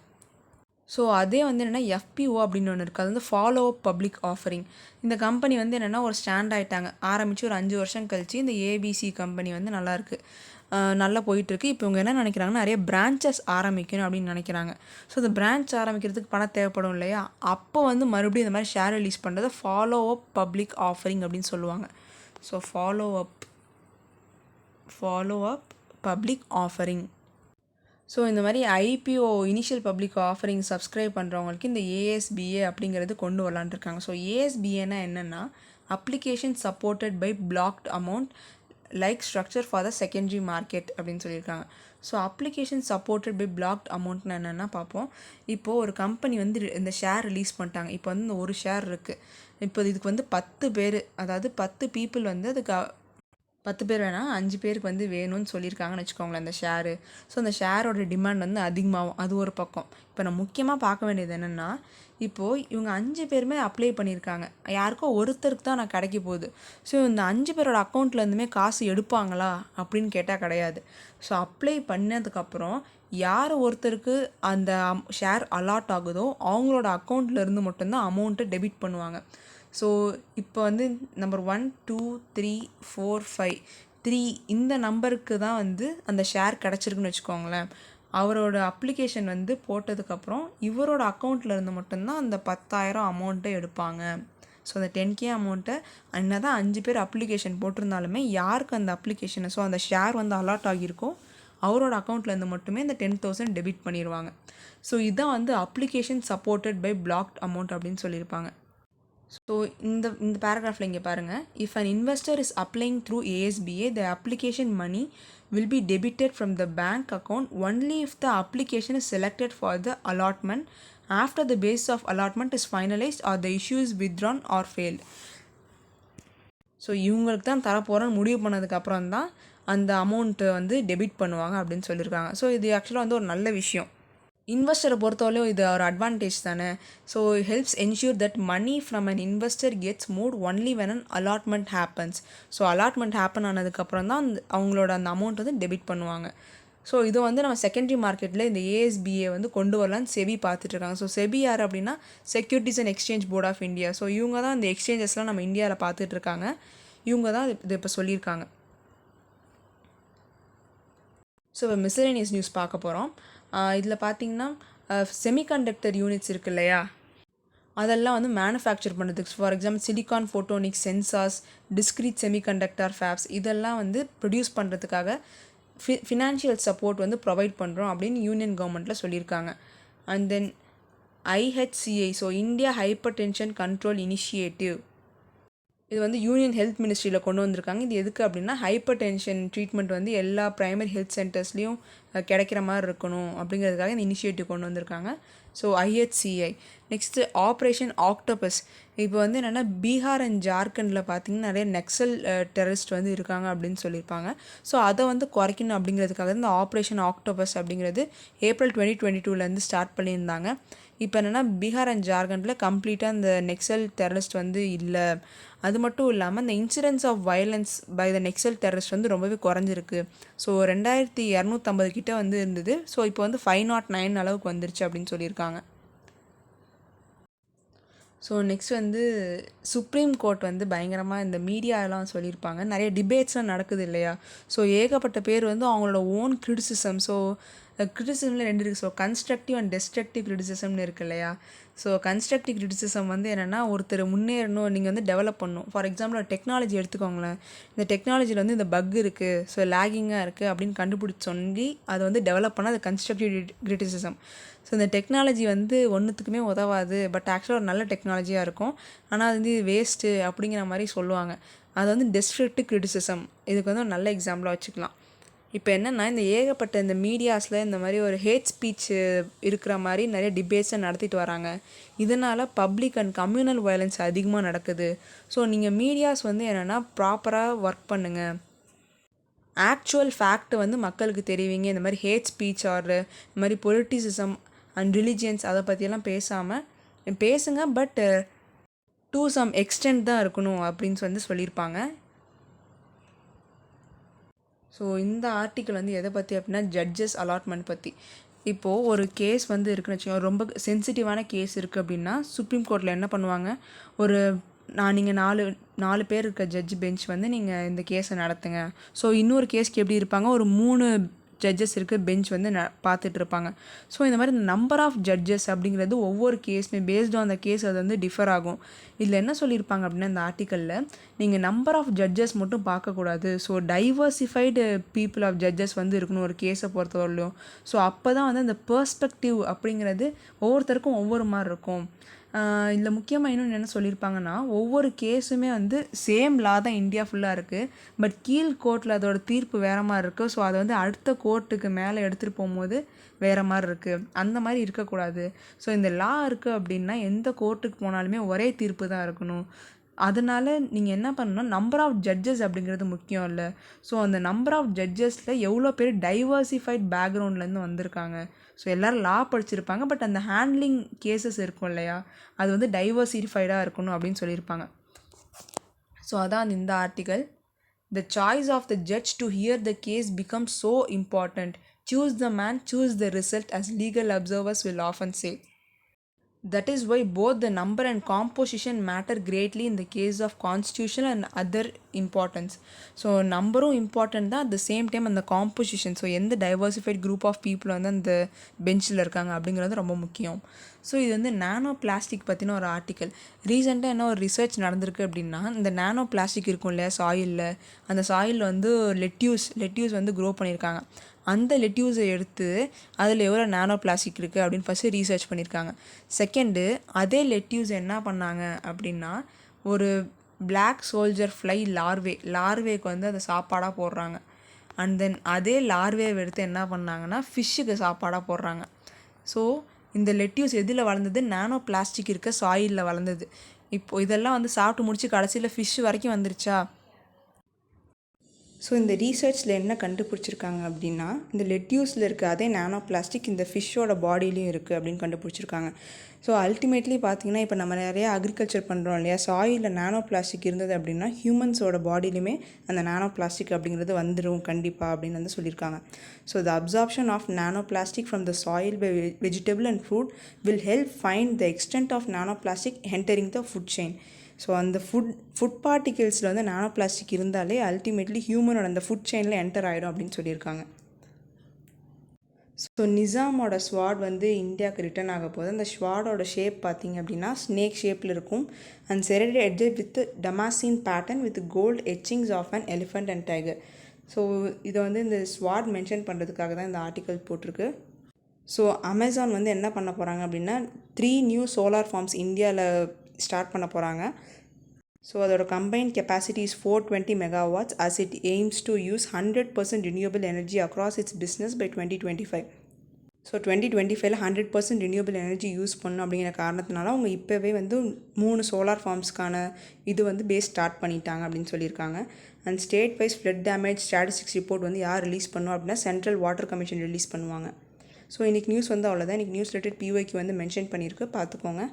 ஸோ அதே வந்து என்னென்னா FPO அப்படின்னு ஒன்று இருக்குது, அது வந்து ஃபாலோ அப் பப்ளிக் ஆஃபரிங். இந்த கம்பெனி வந்து என்னென்னா ஒரு ஸ்டாண்ட் ஆகிட்டாங்க, ஆரம்பித்து ஒரு 5 வருஷம் கழித்து இந்த ABC கம்பெனி வந்து நல்லாயிருக்கு, நல்லா போயிட்டுருக்கு. இப்போ இவங்க என்ன நினைக்கிறாங்கன்னா நிறைய பிரான்ச்சஸ் ஆரம்பிக்கணும் அப்படின்னு நினைக்கிறாங்க. ஸோ இந்த பிரான்ச் ஆரம்பிக்கிறதுக்கு பணம் தேவைப்படும் இல்லையா, அப்போ வந்து மறுபடியும் இந்த மாதிரி ஷேர் ரிலீஸ் பண்ணுறது ஃபாலோ அப் பப்ளிக் ஆஃபரிங் அப்படின்னு சொல்லுவாங்க. So follow up public offering. So இந்த மாதிரி IPO initial public offering subscribe பண்ணுறவங்களுக்கு இந்த ASBA அப்படிங்கிறது கொண்டு வரலான்ட்டு இருக்காங்க. ஸோ ASBAனா என்னென்னா application supported by blocked amount like structure for the secondary market அப்படின்னு சொல்லியிருக்காங்க. So application supported by blocked அமௌண்ட்னு என்னென்னா பார்ப்போம். இப்போது ஒரு கம்பெனி வந்து இந்த ஷேர் ரிலீஸ் பண்ணிட்டாங்க. இப்போ வந்து இந்த ஒரு ஷேர் இருக்குது. இப்போ இதுக்கு வந்து 10 பேர், அதாவது 10 பீப்புள் வந்து அதுக்கு 10 பேர் வேணால் 5 பேருக்கு வந்து வேணும்னு சொல்லியிருக்காங்கன்னு வச்சுக்கோங்களேன் அந்த ஷேரு. ஸோ அந்த ஷேரோட டிமாண்ட் வந்து அதிகமாகும், அது ஒரு பக்கம். இப்போ நான் முக்கியமாக பார்க்க வேண்டியது என்னென்னா, இப்போது இவங்க 5 பேருமே அப்ளை பண்ணியிருக்காங்க, யாருக்கோ ஒருத்தருக்கு தான் நான் கிடைக்க போகுது. ஸோ இந்த 5 பேரோட அக்கௌண்ட்லேருந்துமே காசு எடுப்பாங்களா அப்படின்னு கேட்டால் கிடையாது. ஸோ அப்ளை பண்ணதுக்கப்புறம் யார் ஒருத்தருக்கு அந்த ஷேர் அலாட் ஆகுதோ அவங்களோட அக்கௌண்ட்லேருந்து மட்டும்தான் அமௌண்ட்டை டெபிட் பண்ணுவாங்க. ஸோ இப்போ வந்து நம்பர் 1, 2, 3, 4, 5 3 இந்த நம்பருக்கு தான் வந்து அந்த ஷேர் கிடச்சிருக்குன்னு வச்சுக்கோங்களேன். அவரோட அப்ளிகேஷன் வந்து போட்டதுக்கப்புறம் இவரோட அக்கௌண்ட்டில் இருந்து மட்டும்தான் அந்த 10,000 அமௌண்ட்டை எடுப்பாங்க. ஸோ அந்த 10K அமௌண்ட்டை என்ன தான் 5 பேர் அப்ளிகேஷன் போட்டிருந்தாலுமே யாருக்கு அந்த அப்ளிகேஷனை ஸோ அந்த ஷேர் வந்து அலாட் ஆகியிருக்கோ அவரோட அக்கௌண்ட்லேருந்து மட்டுமே இந்த 10,000 டெபிட் பண்ணிடுவாங்க. ஸோ இதுதான் வந்து application supported by blocked amount அப்படின்னு சொல்லியிருப்பாங்க. ஸோ இந்த பேராகிராஃபில் இங்கே பாருங்கள், if an investor is applying through ASBA the application money will be debited from the bank account only if the application is selected for the allotment after the basis of allotment is finalized or the issue is withdrawn or failed. So இவங்களுக்கு தான் தரப்போகிறோன்னு முடிவு பண்ணதுக்கப்புறம் தான் அந்த அமௌண்ட்டை வந்து debit பண்ணுவாங்க அப்படின்னு சொல்லியிருக்காங்க. ஸோ இது ஆக்சுவலாக வந்து ஒரு நல்ல விஷயம். இன்வெஸ்டரை பொறுத்தவரையும் இது ஒரு அட்வான்டேஜ் தானே. So helps ensure that money from an investor gets moved only when an allotment happens. So allotment happen ஆனதுக்கப்புறம் தான் அவங்களோட அந்த அமௌண்ட் வந்து டெபிட் பண்ணுவாங்க. ஸோ இதை வந்து நம்ம செகண்டரி மார்க்கெட்டில் இந்த ASBA வந்து கொண்டு வரலான்னு செபி பார்த்துட்ருக்காங்க. ஸோ செபி யார் அப்படின்னா Securities and Exchange Board of India. So இவங்க தான் இந்த எக்ஸ்சேஞ்சஸ்லாம் நம்ம இந்தியாவில் பார்த்துட்ருக்காங்க. இவங்க தான் இது இப்போ சொல்லியிருக்காங்க. ஸோ இப்போ மிஸ்சலேனியஸ் நியூஸ் பார்க்க போகிறோம். இதில் பார்த்தீங்கன்னா செமிகண்டக்டர் யூனிட்ஸ் இருக்கு இல்லையா, அதெல்லாம் வந்து மேனுஃபேக்சர் பண்ணுறதுக்கு for example silicon photonics, sensors, discrete semiconductor fabs இதெல்லாம் வந்து ப்ரொடியூஸ் பண்ணுறதுக்காக ஃபினான்ஷியல் சப்போர்ட் வந்து ப்ரொவைட் பண்ணுறோம் அப்படின்னு யூனியன் கவர்மெண்ட்டில் சொல்லியிருக்காங்க. And then IHCI, so India hyper tension control initiative, இது வந்து யூனியன் ஹெல்த் மினிஸ்ட்ரியில் கொண்டு வந்திருக்காங்க. இது எதுக்கு அப்படின்னா ஹைப்பர் டென்ஷன் ட்ரீட்மெண்ட் வந்து எல்லா ப்ரைமரி ஹெல்த் சென்டர்ஸ்லேயும் கிடைக்கிற மாதிரி இருக்கணும் அப்படிங்கிறதுக்காக இந்த இனிஷியேட்டிவ் கொண்டு வந்திருக்காங்க. So IHCI. Next operation octopus. இப்போ வந்து என்னென்னா பீகார் அண்ட் ஜார்க்கண்டில் பார்த்திங்கன்னா நிறைய நக்சல் டெரரிஸ்ட் வந்து இருக்காங்க அப்படின்னு சொல்லியிருப்பாங்க. ஸோ அதை வந்து குறைக்கணும் அப்படிங்கிறதுக்காக இந்த ஆப்ரேஷன் ஆக்டோபஸ் அப்படிங்கிறது ஏப்ரல் 2022 ஸ்டார்ட் பண்ணியிருந்தாங்க. இப்போ என்னென்னா பீகார் அண்ட் ஜார்க்கண்டில் கம்ப்ளீட்டாக இந்த நெக்சல் டெரரிஸ்ட் வந்து இல்லை. அது மட்டும் இல்லாமல் இந்த incidents of violence by the Naxal terrorist வந்து ரொம்பவே குறைஞ்சிருக்கு. ஸோ 2250 கிட்ட வந்து இருந்தது. ஸோ இப்போ வந்து 509 அளவுக்கு வந்துருச்சு அப்படின்னு சொல்லியிருக்காங்க. ஸோ நெக்ஸ்ட் வந்து சுப்ரீம் கோர்ட் வந்து பயங்கரமாக இந்த மீடியாலாம் சொல்லியிருப்பாங்க. நிறைய டிபேட்ஸ்லாம் நடக்குது இல்லையா. ஸோ ஏகப்பட்ட பேர் வந்து அவங்களோட ஓன் கிரிட்டிசிசம், ஸோ கிரிட்டிசிசமில் 2 இருக்குது. ஸோ கன்ஸ்ட்ரக்டிவ் அண்ட் டெஸ்ட்ரக்டிவ் கிரிட்டிசிசம்னு இருக்கு இல்லையா. ஸோ கன்ஸ்ட்ரக்டிவ் கிரிட்டிசிசம் வந்து என்னென்னா ஒருத்தர் முன்னேறணும், நீங்கள் வந்து டெவலப் பண்ணணும். ஃபார் எக்ஸாம்பிள் ஒரு டெக்னாலஜி எடுத்துக்கோங்களேன். இந்த டெக்னாலஜியில் வந்து இந்த பக் இருக்குது, ஸோ லேகிங்காக இருக்குது அப்படின்னு கண்டுபிடிச்சி சொல்லி அதை வந்து டெவலப் பண்ணால் அது கன்ஸ்ட்ரக்டிவ் கிரிட்டிசிசம். ஸோ இந்த டெக்னாலஜி வந்து ஒன்றுத்துக்குமே உதவாது, பட் ஆக்சுவலாக ஒரு நல்ல டெக்னாலஜியாக இருக்கும், ஆனால் அது வந்து வேஸ்ட்டு அப்படிங்கிற மாதிரி சொல்லுவாங்க. அது வந்து டெஸ்ட்ரக்டிவ் கிரிட்டிசிசம். இதுக்கு வந்து ஒரு நல்ல எக்ஸாம்பிளாக வச்சுக்கலாம். இப்போ என்னென்னா இந்த ஏகப்பட்ட இந்த மீடியாஸில் இந்த மாதிரி ஒரு ஹேட் ஸ்பீச் இருக்கிற மாதிரி நிறைய டிபேட்ஸை நடத்திட்டு வராங்க. இதனால் பப்ளிக் அண்ட் கம்யூனல் வயலன்ஸ் அதிகமாக நடக்குது. ஸோ நீங்கள் மீடியாஸ் வந்து என்னென்னா ப்ராப்பராக ஒர்க் பண்ணுங்கள், ஆக்சுவல் ஃபேக்ட் வந்து மக்களுக்கு தெரிவிங்க. இந்த மாதிரி ஹேட் ஸ்பீச் ஆர் இந்த மாதிரி பொலிட்டிசிசம் அண்ட் ரிலிஜியன்ஸ் அதை பற்றியெல்லாம் பேசாமல் பேசுங்க, பட் டு சம் எக்ஸ்டென்ட் தான் இருக்கணும் அப்படின்னு வந்து சொல்லியிருப்பாங்க. ஸோ இந்த ஆர்டிக்கிள் வந்து எதை பற்றி அப்படின்னா ஜட்ஜஸ் அலாட்மெண்ட் பற்றி. இப்போது ஒரு கேஸ் வந்து இருக்குன்னு வச்சுக்கோங்க, ரொம்ப சென்சிட்டிவான கேஸ் இருக்குது அப்படின்னா சுப்ரீம் கோர்ட்டில் என்ன பண்ணுவாங்க, நீங்கள் 4 பேர் இருக்க ஜட்ஜ் பெஞ்ச் வந்து நீங்கள் இந்த கேஸை நடத்துங்க. ஸோ இன்னொரு கேஸ்க்கு எப்படி இருப்பாங்க, ஒரு 3 ஜட்ஜஸ் இருக்க பெஞ்ச் வந்து பார்த்துட்டு இருப்பாங்க. ஸோ இந்த மாதிரி இந்த நம்பர் ஆஃப் ஜட்ஜஸ் அப்படிங்கிறது ஒவ்வொரு கேஸுமே பேஸ்டு ஆன் த கேஸ் அது வந்து டிஃபர் ஆகும். இதில் என்ன சொல்லியிருப்பாங்க அப்படின்னா இந்த ஆர்டிக்கலில் நீங்கள் நம்பர் ஆஃப் ஜட்ஜஸ் மட்டும் பார்க்கக்கூடாது. So diversified people of judges வந்து இருக்கணும் ஒரு கேஸை பொறுத்தவரையிலும். ஸோ அப்போ தான் வந்து அந்த பெர்ஸ்பெக்டிவ் அப்படிங்கிறது ஒவ்வொருத்தருக்கும் ஒவ்வொரு மாதிரி இருக்கும். இதில் முக்கியமாக இன்னொன்று என்ன சொல்லியிருப்பாங்கன்னா ஒவ்வொரு கேஸுமே வந்து சேம் லா தான் இந்தியா ஃபுல்லாக இருக்குது, பட் கீழ் கோர்ட்டில் அதோட தீர்ப்பு வேறு மாதிரி இருக்குது. ஸோ அதை வந்து அடுத்த கோர்ட்டுக்கு மேலே எடுத்துகிட்டு போகும்போது வேறு மாதிரி இருக்குது. அந்த மாதிரி இருக்கக்கூடாது. ஸோ இந்த லா இருக்குது அப்படின்னா எந்த கோர்ட்டுக்கு போனாலுமே ஒரே தீர்ப்பு தான் இருக்கணும். அதனால் நீங்கள் என்ன பண்ணணும், நம்பர் ஆஃப் ஜட்ஜஸ் அப்படிங்கிறது முக்கியம் இல்லை. ஸோ அந்த நம்பர் ஆஃப் ஜட்ஜஸில் எவ்வளோ பேர் டைவர்சிஃபைட் பேக்ரவுண்ட்லேருந்து வந்திருக்காங்க. ஸோ எல்லோரும் லா படிச்சிருப்பாங்க, பட் அந்த ஹேண்ட்லிங் கேசஸ் இருக்கும் இல்லையா, அது வந்து டைவர்சிஃபைடாக இருக்கணும் அப்படின்னு சொல்லியிருப்பாங்க. ஸோ அதான் இந்த article. The choice of the judge to hear the case becomes so important. Choose the man, choose the result, as legal observers will often say. That is why both the number and composition matter greatly in the case of constitutional and other importance. So நம்பரும் important தான், at the same time அந்த composition, so எந்த diversified group of people வந்து அந்த பெஞ்சில் இருக்காங்க அப்படிங்கிறது ரொம்ப முக்கியம். ஸோ இது வந்து நானோ பிளாஸ்டிக் பற்றின ஒரு ஆர்டிக்கல். ரீசெண்டாக என்ன ஒரு ரிசர்ச் நடந்திருக்கு அப்படின்னா, இந்த நானோ பிளாஸ்டிக் இருக்கும் இல்லையா சாயிலில், அந்த சாயிலில் வந்து லெட்யூஸ் வந்து க்ரோ பண்ணியிருக்காங்க. அந்த லெட்யூஸை எடுத்து அதில் எவ்வளோ நானோ பிளாஸ்டிக் இருக்குது அப்படின்னு ஃபஸ்ட்டு ரீசர்ச் பண்ணியிருக்காங்க. செகண்டு, அதே லெட்யூஸ் என்ன பண்ணாங்க அப்படின்னா, ஒரு பிளாக் சோல்ஜர் ஃப்ளை லார்வேக்கு வந்து அதை சாப்பாடாக போடுறாங்க. அண்ட் தென் அதே லார்வேவை எடுத்து என்ன பண்ணாங்கன்னா ஃபிஷ்ஷுக்கு சாப்பாடாக போடுறாங்க. ஸோ இந்த லெட்யூஸ் எதில் வளர்ந்தது? நானோ பிளாஸ்டிக் இருக்க சாயிலில் வளர்ந்தது. இப்போது இதெல்லாம் வந்து சாப்பிட்டு முடிச்சு கடைசியில் ஃபிஷ் வரைக்கும் வந்துருச்சா? ஸோ இந்த ரீசர்ச்சில் என்ன கண்டுபிடிச்சிருக்காங்க அப்படின்னா, இந்த லெட்யூஸில் இருக்க அதே நானோ பிளாஸ்டிக் இந்த ஃபிஷ்ஷோட பாடியிலையும் இருக்குது அப்படின்னு கண்டுபிடிச்சிருக்காங்க. ஸோ அல்டிமேட்லி பார்த்திங்கன்னா, இப்போ நம்ம நிறையா அக்ரிகல்ச்சர் பண்ணுறோம் இல்லையா, சாயிலில் நானோ பிளாஸ்டிக் இருந்தது அப்படின்னா ஹியூமன்ஸோட பாடியிலுமே அந்த நானோ பிளாஸ்டிக் அப்படிங்கிறது வந்துடும் கண்டிப்பாக அப்படின்னு வந்து சொல்லியிருக்காங்க. So the absorption of nano plastic from the soil by vegetable and fruit will help find the extent of nano plastic entering the food chain. So அந்த ஃபுட் பார்ட்டிகிள்ஸில் வந்து நானோ பிளாஸ்டிக் இருந்தாலே அல்டிமேட்லி ஹியூமனோட அந்த ஃபுட் செயினில் enter ஆகிடும் அப்படின்னு சொல்லியிருக்காங்க. So நிசாமோட ஸ்வாட் வந்து இந்தியாவுக்கு ரிட்டர்ன் ஆக போகுது. அந்த ஸ்வாடோட ஷேப் பார்த்திங்க அப்படின்னா ஸ்னேக் ஷேப்பில் இருக்கும். And serrated edged with damascene pattern with gold etchings of an elephant and tiger. So இதை வந்து இந்த ஸ்வாட் மென்ஷன் பண்ணுறதுக்காக தான் இந்த ஆர்டிக்கல் போட்டிருக்கு. ஸோ அமேசான் வந்து என்ன பண்ண போகிறாங்க அப்படின்னா 3 நியூ சோலார் ஃபார்ம்ஸ் இந்தியாவில் ஸ்டார்ட் பண்ண போகிறாங்க. ஸோ அதோட combined capacity is 420 megawatts as it aims to use 100% renewable energy across its business by 2025. So 2025 100% renewable energy use பண்ணணும் அப்படிங்கிற காரணத்தினால அவங்க இப்போவே வந்து 3 சோலார் ஃபார்ம்ஸ்க்கான இது வந்து பேஸ் ஸ்டார்ட் பண்ணிட்டாங்க அப்படின்னு சொல்லியிருக்காங்க. And state wise flood damage statistics report வந்து யார் ரிலீஸ் பண்ணுவோம் அப்படின்னா சென்ட்ரல் வாட்டர் கமிஷன் ரிலீஸ் பண்ணுவாங்க. ஸோ இன்றைக்கி நியூஸ் வந்து அவ்வளோதான். இன்றைக்கி நியூஸ் ரிலேட்டட் பிஒய்க்கு வந்து மென்ஷன் பண்ணியிருக்கு, பார்த்துக்கோங்க.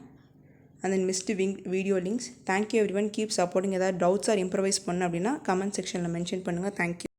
And then missed video links. Thank you everyone. Keep supporting. ஏதாவது டவுட்ஸ் ஆர் இம்ப்ரவைஸ் பண்ண அப்படின்னா கமெண்ட் செக்ஷனில் மென்ஷன் பண்ணுங்கள். தேங்க்யூ.